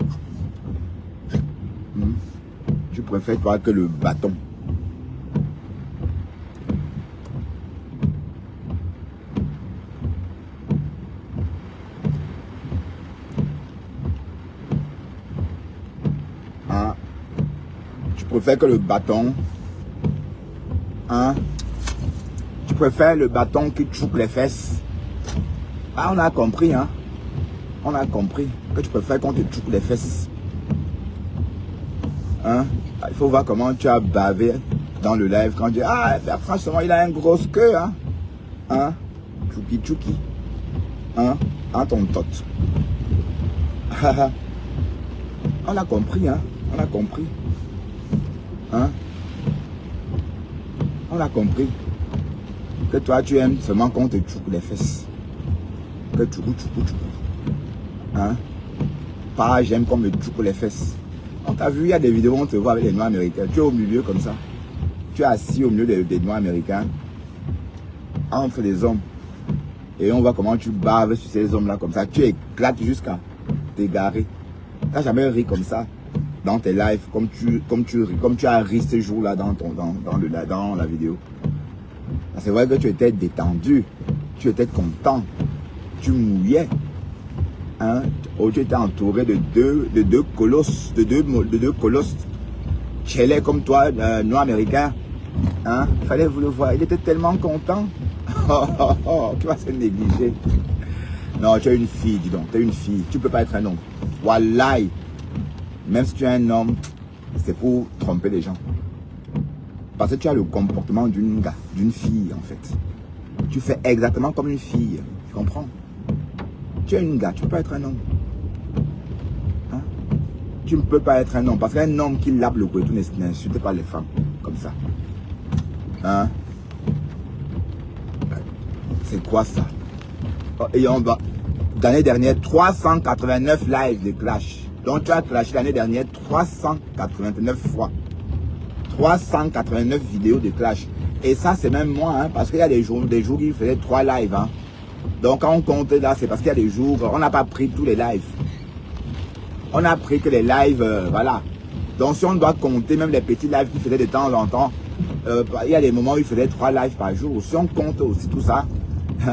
Tu préfères toi que le bâton. Hein? Tu préfères que le bâton. Hein? Tu préfères le bâton qui choupe les fesses. Ah, on a compris, hein? On a compris que tu préfères qu'on te choupe les fesses. Hein? Il faut voir comment tu as bavé dans le live quand tu dis ah, franchement, il a un gros queue, hein? Hein? Chouki chouki. Hein? En ton tot. On a compris, hein? On a compris. Hein? On a compris. Que toi, tu aimes seulement qu'on te choupe les fesses. Que choukou choukou choukou. Hein? Pas j'aime qu'on me choupe les fesses. On t'a vu, il y a des vidéos où on te voit avec les noirs américains. Tu es au milieu comme ça. Tu es assis au milieu des noirs américains. Entre les hommes. Et on voit comment tu baves sur ces hommes-là comme ça. Tu éclates jusqu'à t'égarer. Tu n'as jamais ri comme ça dans tes lives, comme tu as ri ce jour-là dans la vidéo. C'est vrai que tu étais détendu. Tu étais content. Tu mouillais. Hein? Tu étais entouré de deux colosses, de deux colosses tchélés comme toi, noirs américains. Hein? Fallait vous le voir. Il était tellement content. Tu vas se négliger. Non, tu es une fille, dis donc. Tu es une fille. Tu ne peux pas être un homme. Wallahi. Même si tu es un homme, c'est pour tromper les gens. Parce que tu as le comportement d'une fille, en fait. Tu fais exactement comme une fille. Tu comprends? Tu es une gars, tu ne peux pas être un homme. Hein? Tu ne peux pas être un homme. Parce qu'un homme qui lave le couteau n'insulte pas les femmes. Comme ça. Hein? C'est quoi ça? Et on va. L'année dernière, 389 lives de clash. Donc tu as clashé l'année dernière 389 fois. 389 vidéos de clash. Et ça, c'est même moi, hein, parce qu'il y a des jours où il faisait 3 lives. Hein. Donc quand on compte là, c'est parce qu'il y a des jours, on n'a pas pris tous les lives. On a pris que les lives, voilà. Donc si on doit compter même les petits lives qu'il faisait de temps en temps, il y a des moments où il faisait 3 lives par jour. Si on compte aussi tout ça,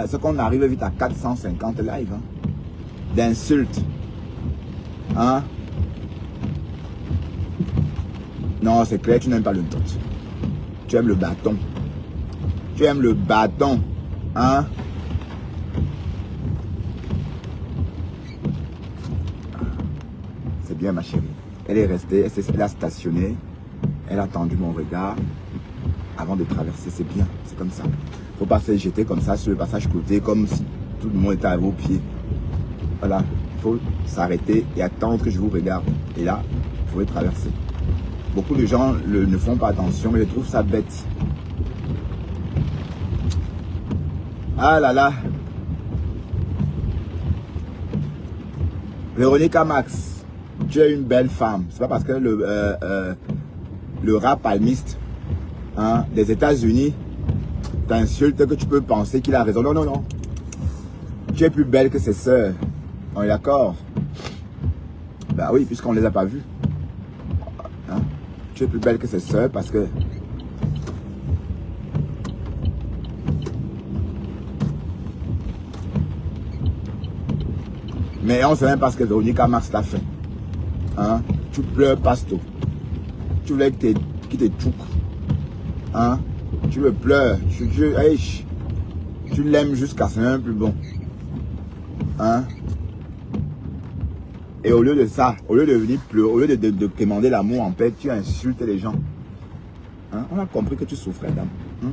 c'est qu'on arrive vite à 450 lives. Hein, d'insultes. Hein? Non, c'est clair, tu n'aimes pas le tot. Tu aimes le bâton. Tu aimes le bâton. Hein? C'est bien, ma chérie. Elle est restée, elle a stationné. Elle a tendu mon regard avant de traverser. C'est bien, c'est comme ça. Il ne faut pas se jeter comme ça sur le passage côté, comme si tout le monde était à vos pieds. Voilà. Il faut s'arrêter et attendre que je vous regarde. Et là, vous pouvez traverser. Beaucoup de gens ne font pas attention, mais je trouve ça bête. Ah là là. Véronica Max, tu es une belle femme. C'est pas parce que le rat palmiste, hein, des États-Unis t'insulte que tu peux penser qu'il a raison. Non, non, non. Tu es plus belle que ses sœurs. On est d'accord? Bah oui, puisqu'on ne les a pas vues. Hein? Tu es plus belle que ses sœurs parce que... Mais on ne sait même pas ce que Véronica Max t'a fait. Hein? Tu pleures, pasto. Tu voulais qu'il te tchouk. Hein? Tu le pleures. Tu l'aimes jusqu'à ce même plus bon. Hein? Et au lieu de ça, au lieu de venir pleurer, au lieu de demander l'amour en paix, tu insultes les gens. Hein? On a compris que tu souffrais, dame. Hein?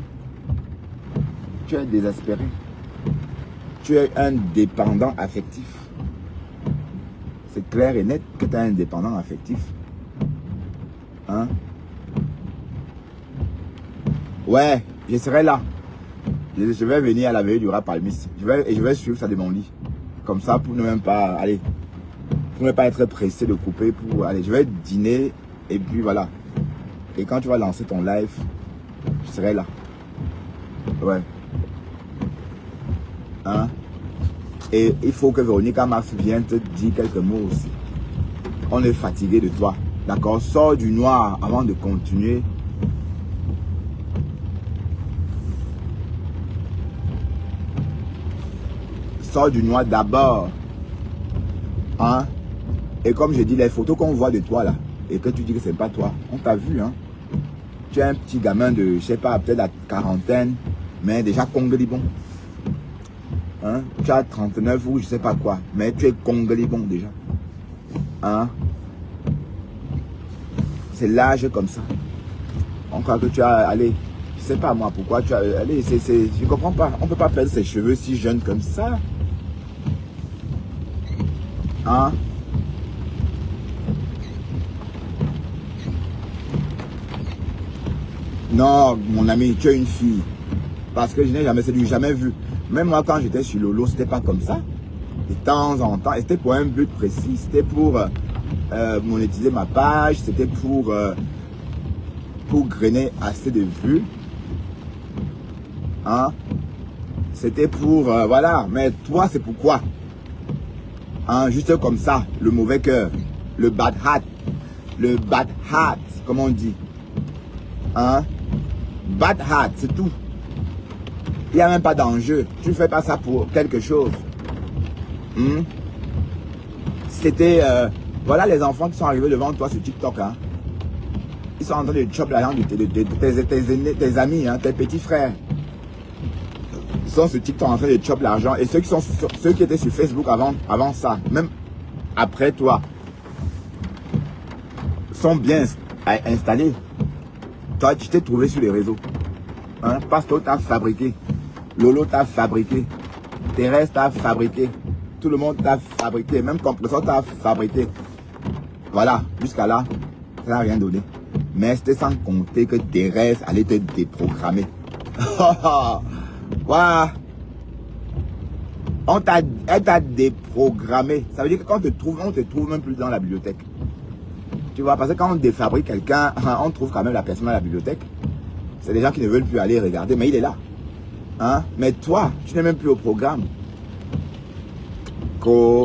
Tu es désespéré. Tu es un dépendant affectif. C'est clair et net que tu es indépendant affectif. Hein? Ouais, je serai là. Je vais venir à la veille du rap palmiste. Je vais suivre ça de mon lit. Comme ça, pour ne même pas, allez, pour ne pas être pressé de couper. Je vais dîner et puis voilà. Et quand tu vas lancer ton live, je serai là. Ouais. Hein? Et il faut que Véronica Mars vienne te dire quelques mots aussi. On est fatigué de toi. D'accord? Sors du noir avant de continuer. Sors du noir d'abord. Hein? Et comme je dis, les photos qu'on voit de toi là, et que tu dis que c'est pas toi, on t'a vu, hein? Tu es un petit gamin de, je sais pas, peut-être la quarantaine, mais déjà congelibon. Hein? Tu as 39 ou je sais pas quoi, mais tu es congelibon déjà. Hein? C'est l'âge comme ça. On croit que tu as, allez, je sais pas moi pourquoi tu as, allez, je comprends pas. On peut pas perdre ses cheveux si jeunes comme ça. Hein? Non, mon ami, tu es une fille. Parce que je n'ai jamais vu. Même moi, quand j'étais sur Lolo, c'était pas comme ça. De temps en temps, c'était pour un but précis. C'était pour monétiser ma page. C'était pour grainer assez de vues. Hein? C'était pour, voilà. Mais toi, c'est pourquoi? Hein? Juste comme ça, le mauvais cœur. Le bad hat. Le bad hat, comme on dit. Hein? Bad hat, c'est tout. Il n'y a même pas d'enjeu. Tu ne fais pas ça pour quelque chose. C'était... voilà les enfants qui sont arrivés devant toi sur TikTok. Hein. Ils sont en train de choper l'argent de tes amis, hein, tes petits frères. Ils sont sur TikTok en train de choper l'argent. Et ceux qui étaient sur Facebook avant ça, même après toi, sont bien installés. Toi, tu t'es trouvé sur les réseaux. Hein? Pasto t'a fabriqué. Lolo t'a fabriqué. Thérèse t'a fabriqué. Tout le monde t'a fabriqué. Même Compressor t'a fabriqué. Voilà, jusqu'à là, ça n'a rien donné. Mais c'était sans compter que Thérèse allait te déprogrammer. Voilà. Elle t'a déprogrammé. Ça veut dire que quand on te trouve même plus dans la bibliothèque. Tu vois, parce que quand on défabrique quelqu'un, on trouve quand même la personne à la bibliothèque. C'est des gens qui ne veulent plus aller regarder, mais il est là. Hein? Mais toi, tu n'es même plus au programme.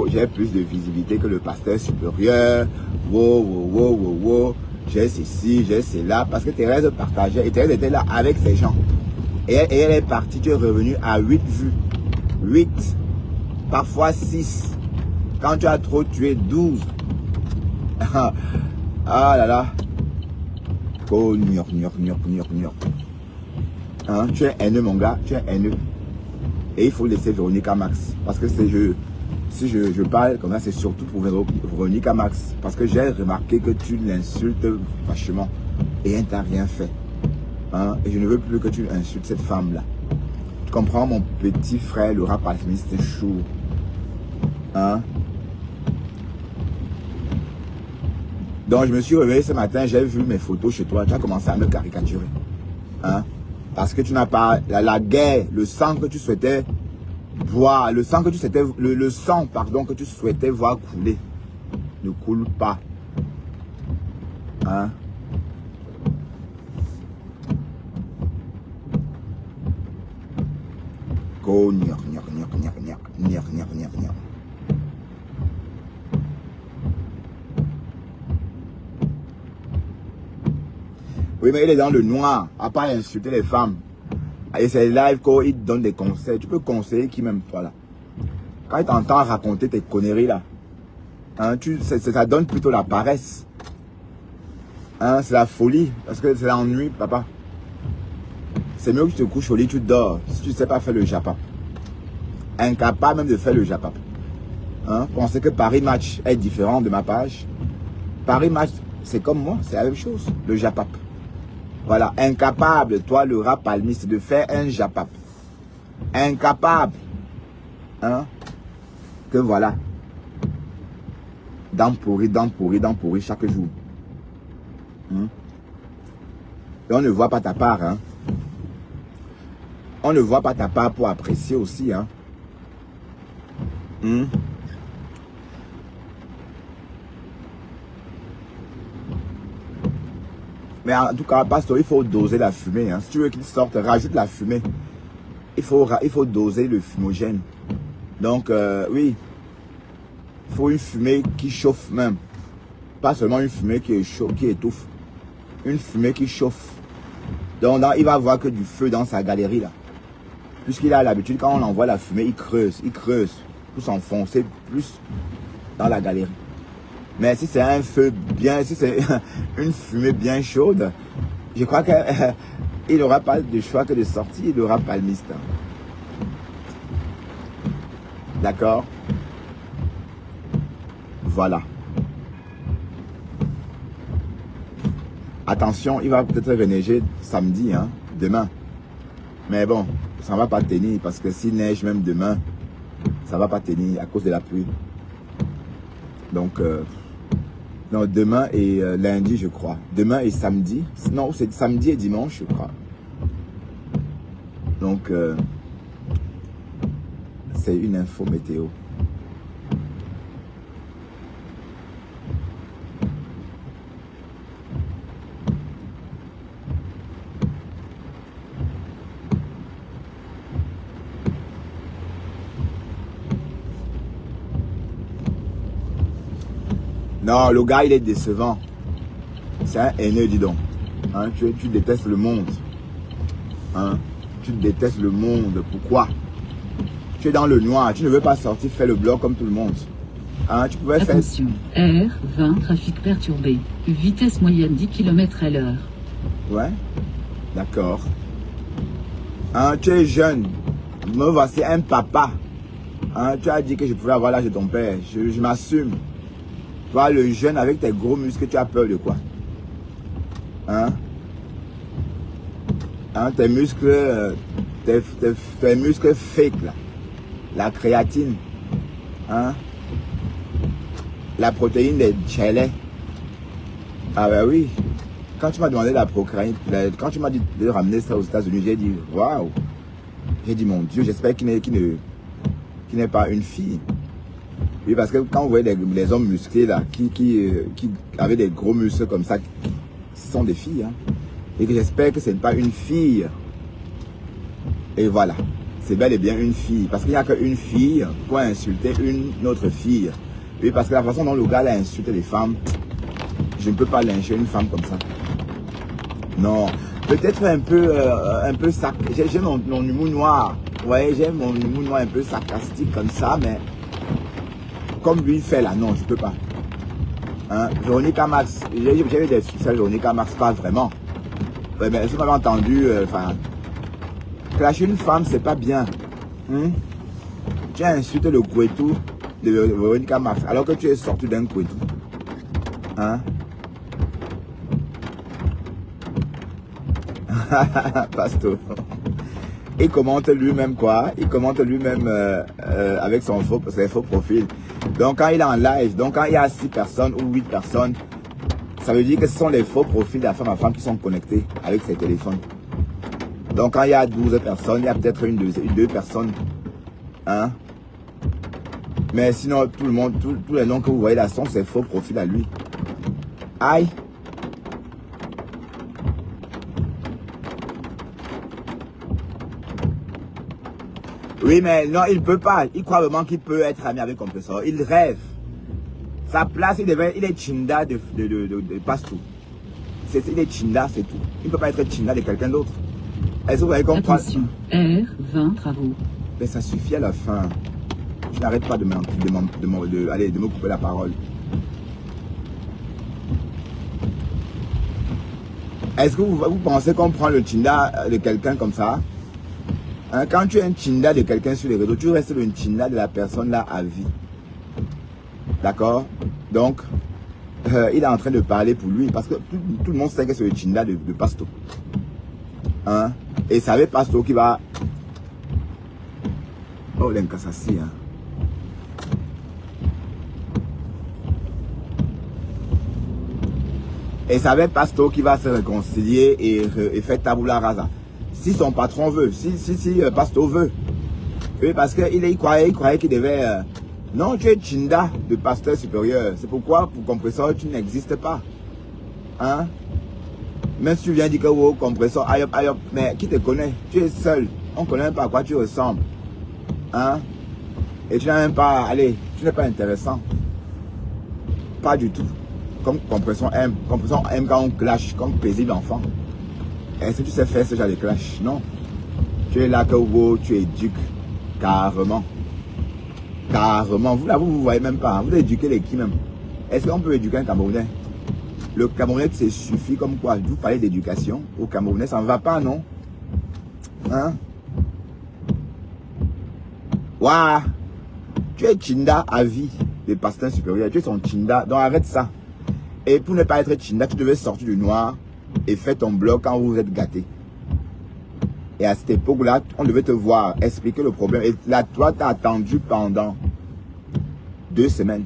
J'ai plus de visibilité que le pasteur supérieur. Wow. J'ai ceci, j'ai cela. Parce que Thérèse partageait. Et Thérèse était là avec ses gens. Et elle est partie, tu es revenu à 8 vues. 8. Parfois 6. Quand tu as trop tué 12. Ah là là. Oh, hein, tu es haineux, mon gars, tu es haineux. Et il faut laisser Véronica Max. Parce que si je parle comme ça, c'est surtout pour Véronica Max. Parce que j'ai remarqué que tu l'insultes vachement. Et elle t'a rien fait. Hein, et je ne veux plus que tu insultes cette femme-là. Tu comprends, mon petit frère, le rap alchimiste chou. Hein? Donc je me suis réveillé ce matin, j'ai vu mes photos chez toi, tu as commencé à me caricaturer. Hein? Parce que tu n'as pas la guerre, le sang que tu souhaitais voir, le sang que tu souhaitais, le sang pardon que tu souhaitais voir couler ne coule pas. Hein? Oui, mais il est dans le noir, à part insulter les femmes. Et c'est live quand il te donne des conseils. Tu peux conseiller qui même toi là. Quand il t'entend raconter tes conneries là, hein, ça donne plutôt la paresse. Hein, c'est la folie, parce que c'est l'ennui, papa. C'est mieux que tu te couches au lit, tu dors, si tu ne sais pas faire le japap. Incapable même de faire le japap. Hein, pensez que Paris Match est différent de ma page. Paris Match, c'est comme moi, c'est la même chose, le japap. Voilà, incapable, toi le rap palmiste, de faire un japap. Incapable. Hein? Que voilà. dents pourries chaque jour. Et on ne voit pas ta part. Hein. On ne voit pas ta part pour apprécier aussi. Hein. Mais en tout cas, pasteur, il faut doser la fumée. Hein. Si tu veux qu'il sorte, rajoute la fumée. Il faut doser le fumogène. Donc, oui. Il faut une fumée qui chauffe même. Pas seulement une fumée qui étouffe. Une fumée qui chauffe. Donc là, il va avoir que du feu dans sa galerie là. Puisqu'il a l'habitude, quand on envoie la fumée, il creuse pour s'enfoncer plus dans la galerie. Mais si c'est un feu bien, si c'est une fumée bien chaude, je crois qu'il n'aura pas de choix que de sortir, il aura palmiste. D'accord? Voilà. Attention, il va peut-être reneiger samedi, hein, demain. Mais bon, ça ne va pas tenir parce que s'il neige même demain, ça ne va pas tenir à cause de la pluie. Donc, non, demain et lundi, je crois. Demain et samedi. Non, c'est samedi et dimanche, je crois. Donc, c'est une info météo. Non, le gars, il est décevant. C'est un haineux, dis donc. Hein, tu détestes le monde. Hein, tu détestes le monde. Pourquoi? Tu es dans le noir. Tu ne veux pas sortir faire le blog comme tout le monde. Hein, tu pouvais faire... Attention, R20, trafic perturbé. Vitesse moyenne 10 km/h. Ouais, d'accord. Hein, tu es jeune. Me voici un papa. Hein, tu as dit que je pouvais avoir l'âge de ton père. Je m'assume. Toi, le jeune avec tes gros muscles, tu as peur de quoi? Hein? Hein, tes muscles, tes muscles fake là. La créatine. Hein? La protéine des chelets. Ah ben oui. Quand tu m'as demandé la protéine, quand tu m'as dit de ramener ça aux États-Unis, j'ai dit waouh. J'ai dit mon Dieu, j'espère qu'il n'est pas une fille. Oui, parce que quand vous voyez les hommes musclés là, qui avaient des gros muscles comme ça, ce sont des filles. Hein, et que j'espère que ce n'est pas une fille. Et voilà, c'est bel et bien une fille. Parce qu'il n'y a qu'une fille pour insulter une autre fille. Oui, parce que la façon dont le gars a insulté les femmes, je ne peux pas lyncher une femme comme ça. Non, peut-être un peu sac. J'ai mon humour noir. Vous voyez, j'ai mon humour noir un peu sarcastique comme ça, mais... Comme lui fait là, non, je peux pas. Hein? Véronica Max, j'ai eu des succès Véronica Max, pas vraiment. Ouais, mais si vous m'avez entendu, clasher une femme, c'est pas bien. Tu as insulté le couetou de Véronica Max, alors que tu es sorti d'un couetou. Hein? Pasto. Il commente lui-même quoi? Il commente lui-même avec ses faux profils. Donc quand il est en live, donc quand il y a 6 personnes ou 8 personnes, ça veut dire que ce sont les faux profils de la femme à femme qui sont connectés avec ses téléphones. Donc quand il y a 12 personnes, il y a peut-être deux personnes. Hein? Mais sinon, tout le monde, tous les noms que vous voyez là sont ses faux profils à lui. Aïe! Oui, mais non, il ne peut pas. Il croit vraiment qu'il peut être ami avec Compressor. Il rêve. Sa place, il est Chinda de Pasto. Il est Chinda, c'est tout. Il ne peut pas être Chinda de quelqu'un d'autre. Est-ce que vous avez compris? Attention, R20, travaux. Mais ça suffit à la fin. Je n'arrête pas de me couper la parole. Est-ce que vous pensez qu'on prend le Chinda de quelqu'un comme ça? Hein, quand tu es un Chinda de quelqu'un sur les réseaux, tu restes le Chinda de la personne là à vie. D'accord? Donc, il est en train de parler pour lui parce que tout le monde sait que c'est le Chinda de Pasto. Hein? Et ça va être Pasto qui va... Oh, l'incassassi, hein. Et c'est avec Pasto qui va se réconcilier et faire tabula rasa. Si son patron veut, si Pasto veut. Oui, parce qu'il croyait qu'il devait... non, tu es Chinda, le pasteur supérieur. C'est pourquoi, pour compresseur, tu n'existes pas. Hein? Même si tu viens dire que oh, compresseur, aïe, mais qui te connaît? Tu es seul. On ne connaît même pas à quoi tu ressembles. Hein? Et tu n'as même pas... Allez, tu n'es pas intéressant. Pas du tout. Comme compression aime. Compression aime quand on clash, comme paisible enfant. Est-ce que tu sais faire ce genre de clash? Non. Tu es là que vous, tu éduques. Carrément. Carrément. Vous là, vous voyez même pas. Vous éduquez les qui même? Est-ce qu'on peut éduquer un Camerounais? Le Camerounais, c'est suffit comme quoi? Vous parlez d'éducation. Au Camerounais, ça ne va pas, non? Hein? Waouh! Tu es Chinda à vie, le pasteur supérieur. Tu es son Chinda. Donc arrête ça. Et pour ne pas être Chinda, tu devais sortir du noir et faire ton blog quand vous êtes gâté. Et à cette époque-là, on devait te voir, expliquer le problème. Et là, toi, tu as attendu pendant 2 semaines.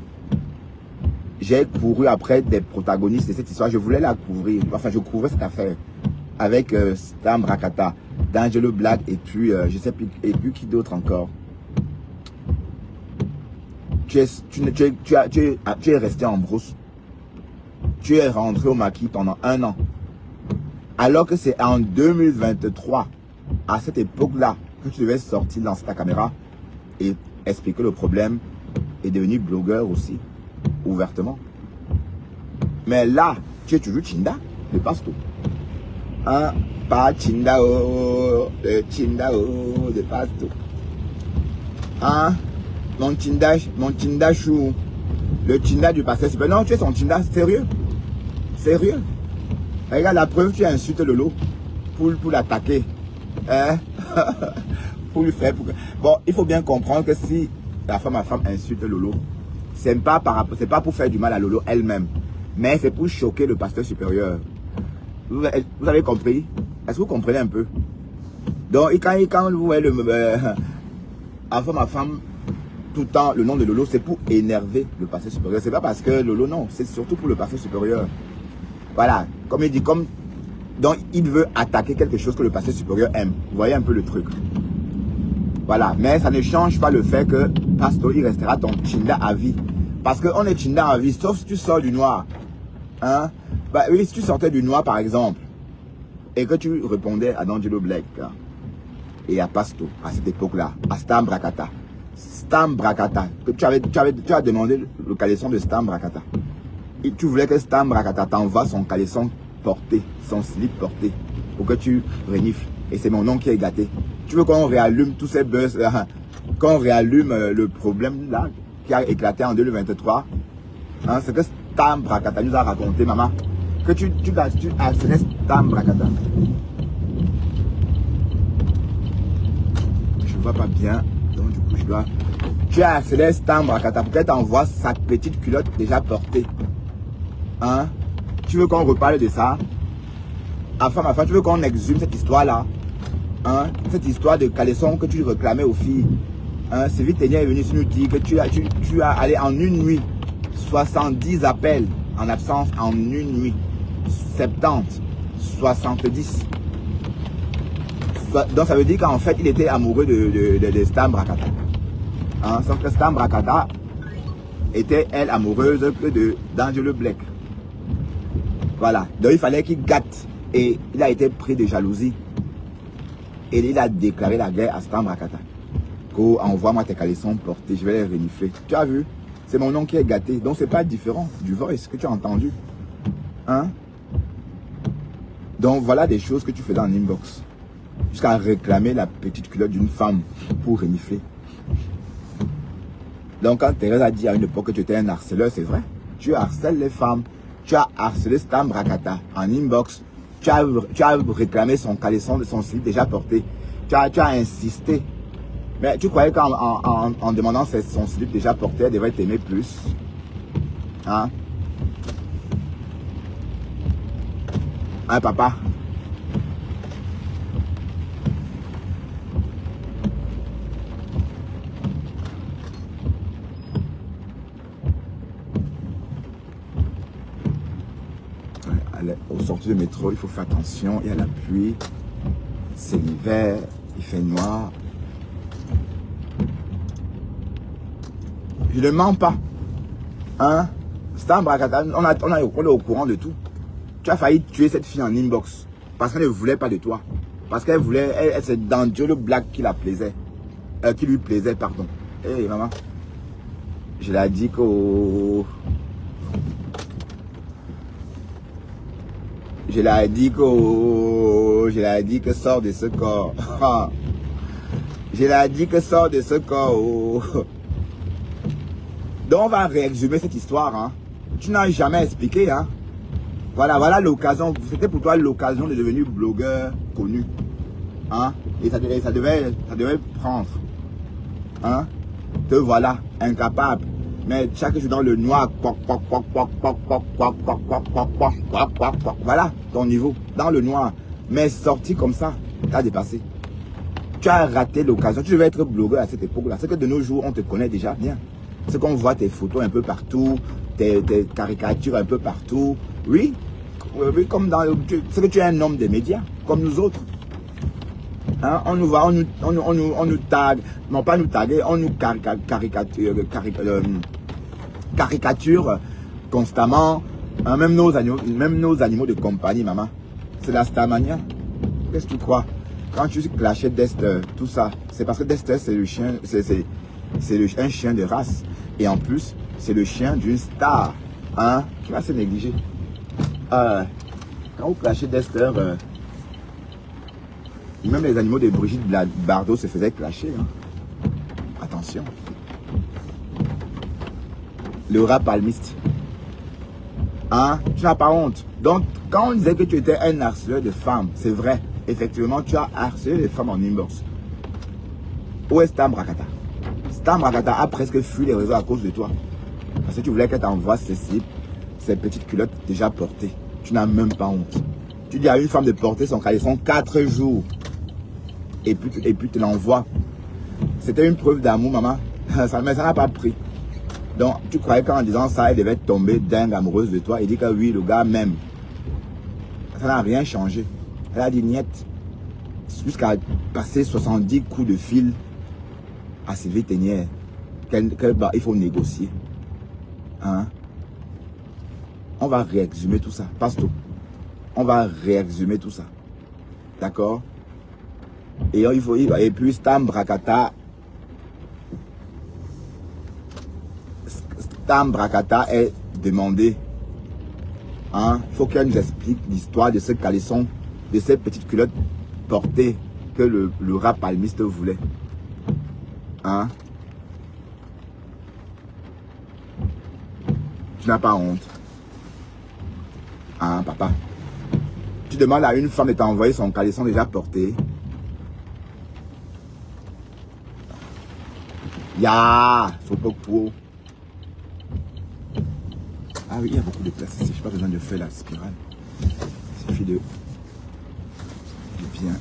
J'ai couru après des protagonistes de cette histoire. Je voulais la couvrir. Enfin, je couvrais cette affaire. Avec Stam Rakata, D'Angelo Black et puis, je sais plus, et puis qui d'autre encore. Tu es resté en brousse. Tu es rentré au maquis pendant 1 an. Alors que c'est en 2023, à cette époque-là, que tu devais sortir, lancer ta caméra et expliquer le problème et devenir blogueur aussi, ouvertement. Mais là, tu es toujours Chinda, le pasto. Hein? Pas Chinda, le Chinda, de pasto. Hein? Mon Chinda chou. Le Chinda du pasteur supérieur. Non, tu es son Chinda, sérieux. Sérieux. Regarde la preuve, tu insultes Lolo pour l'attaquer. Hein? Pour lui faire. Bon, il faut bien comprendre que si la femme insulte Lolo, c'est pas pour faire du mal à Lolo elle-même, mais c'est pour choquer le pasteur supérieur. Vous avez compris? Est-ce que vous comprenez un peu? Donc, quand vous voyez ma femme, tout le temps, le nom de Lolo, c'est pour énerver le pasteur supérieur. C'est pas parce que Lolo, non, c'est surtout pour le pasteur supérieur. Voilà, comme il dit, donc il veut attaquer quelque chose que le pasteur supérieur aime. Vous voyez un peu le truc. Voilà, mais ça ne change pas le fait que Pasto, il restera ton Chinda à vie. Parce qu'on est Chinda à vie, sauf si tu sors du noir. Hein? Bah oui, si tu sortais du noir par exemple, et que tu répondais à D'Angelo Black et à Pasto, à cette époque-là, à Stam Rakata. Stam Rakata, que tu as demandé le caleçon de Stam Rakata. Et tu voulais que Stam Rakata t'envoie son caleçon porté, son slip porté, pour que tu renifles. Et c'est mon nom qui est gâté. Tu veux qu'on réallume tous ces buzz, qu'on réallume le problème là, qui a éclaté en 2023. Hein, c'est que Stam Rakata nous a raconté, maman, que tu harcelais Stam Rakata. Je vois pas bien, donc du coup je dois... Tu as harcelé Stam Rakata, peut-être envoie sa petite culotte déjà portée. Hein? Tu veux qu'on reparle de ça? Enfin, tu veux qu'on exhume cette histoire-là? Hein? Cette histoire de caleçon que tu réclamais aux filles. Hein? Sylvie Ténia est venu nous dire que tu as allé en une nuit 70 appels en absence en une nuit. 70, 70. Donc ça veut dire qu'en fait il était amoureux de Stam Rakata. Hein? Sauf que Stam Rakata était elle amoureuse que d'Angelo Black. Voilà, donc il fallait qu'il gâte et il a été pris de jalousie et il a déclaré la guerre à Stam Rakata. Envoie-moi tes caleçons portés, je vais les renifler. Tu as vu? C'est mon nom qui est gâté, donc c'est pas différent du voice que tu as entendu. Hein? Donc voilà des choses que tu faisais en inbox. Jusqu'à réclamer la petite culotte d'une femme pour renifler. Donc quand Thérèse a dit à une époque que tu étais un harceleur, c'est vrai. Tu harcèles les femmes. Tu as harcelé Stam Rakata en inbox. Tu as réclamé son caleçon de son slip déjà porté. Tu as insisté. Mais tu croyais qu'en demandant son slip déjà porté, elle devrait t'aimer plus. Hein? Hein, papa? Au sortir du métro, il faut faire attention. Il y a la pluie. C'est l'hiver. Il fait noir. Je ne mens pas. Hein? Stam Brakata, on est au courant de tout. Tu as failli tuer cette fille en inbox. Parce qu'elle ne voulait pas de toi. Parce qu'elle voulait, c'est dans le black qui la plaisait. Qui lui plaisait, pardon. Hé, maman. Je l'ai dit que... Je l'ai dit que sors de ce corps. Je l'ai dit que sors de ce corps. Donc on va réexhumer cette histoire. Hein. Tu n'as jamais expliqué. Hein. Voilà l'occasion. C'était pour toi l'occasion de devenir blogueur connu. Hein. Et ça devait prendre. Hein. Te voilà, incapable. Mais chaque jour dans le noir, voilà ton niveau, dans le noir. Mais sorti comme ça, tu as dépassé. Tu as raté l'occasion. Tu devais être blogueur à cette époque-là. C'est que de nos jours, on te connaît déjà bien. C'est qu'on voit tes photos un peu partout, tes caricatures un peu partout. Oui, comme dans... C'est que tu es un homme des médias, comme nous autres. Hein, on nous voit, on nous tag, non pas nous taguer, on nous caricature constamment, hein, même nos animaux de compagnie, maman. C'est la Starmania. Qu'est-ce que tu crois? Quand tu clashais Dexter, tout ça, c'est parce que Dexter c'est le chien, c'est un chien de race. Et en plus, c'est le chien d'une star, hein, qui va se négliger. Quand vous clashez Dexter, même les animaux de Brigitte Bardot se faisaient clasher. Hein. Attention. Le rat palmiste. Hein? Tu n'as pas honte. Donc, quand on disait que tu étais un harceleur de femmes, c'est vrai. Effectivement, tu as harcelé les femmes en inbox. Où est Stam Brakata? Stam Brakata a presque fui les réseaux à cause de toi. Parce que tu voulais qu'elle t'envoie ces slips, ces petites culottes déjà portées. Tu n'as même pas honte. Tu dis à une femme de porter son caleçon 4 jours. Et puis tu l'envoies. C'était une preuve d'amour, maman. Mais ça n'a pas pris. Donc, tu croyais qu'en disant ça, elle devait tomber dingue amoureuse de toi et dit que oui, le gars m'aime. Ça n'a rien changé. Elle a dit niet. Jusqu'à passer 70 coups de fil à ses vétérinaires. Il faut négocier. Hein? On va réexhumer tout ça. Passe-toi. On va réexhumer tout ça. D'accord? Et puis Stam Brakata est demandé. Hein? Il faut qu'elle nous explique l'histoire de ce caleçon, de ces petites culottes portées que le rat palmiste voulait. Hein? Tu n'as pas honte. Hein, papa? Tu demandes à une femme de t'envoyer son caleçon déjà porté. Ya, faut pas pour. Ah oui, il y a beaucoup de place ici. Je n'ai pas besoin de faire la spirale. Il suffit de bien.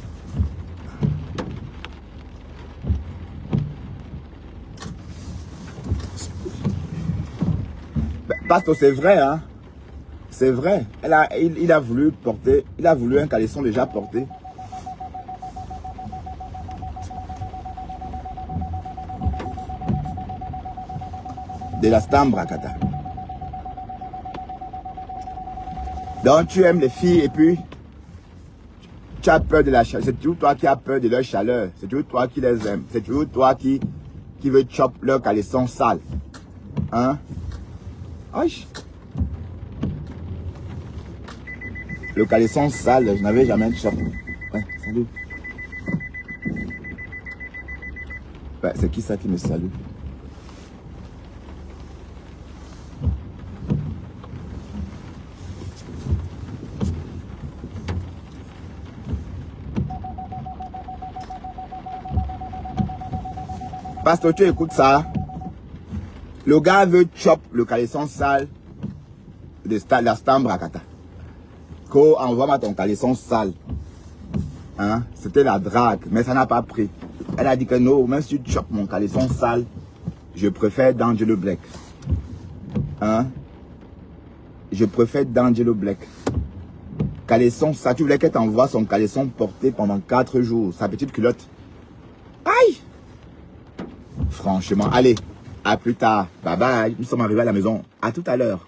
Parce que c'est vrai, hein. C'est vrai. Il a voulu porter, il a voulu un caleçon déjà porté. De la Stam Brakata. Donc tu aimes les filles et puis tu as peur de la chaleur. C'est toujours toi qui as peur de leur chaleur. C'est toujours toi qui les aimes. C'est toujours toi qui veut chop leur caleçon sale. Hein? Aïe. Le caleçon sale, je n'avais jamais chop. Ouais, salut. Ouais, c'est qui ça qui me salue? Parce que tu écoutes ça. Le gars veut chop le caleçon sale de la Stam Brakata. Ko, envoie-moi ton caleçon sale. Hein? C'était la drague, mais ça n'a pas pris. Elle a dit que non, même si tu chopes mon caleçon sale, je préfère D'Angelo Black. Hein? Je préfère D'Angelo Black. caleçon, ça, tu voulais qu'elle t'envoie son caleçon porté pendant 4 jours, sa petite culotte. Aïe! Franchement, allez, à plus tard. Bye bye, nous sommes arrivés à la maison. À tout à l'heure.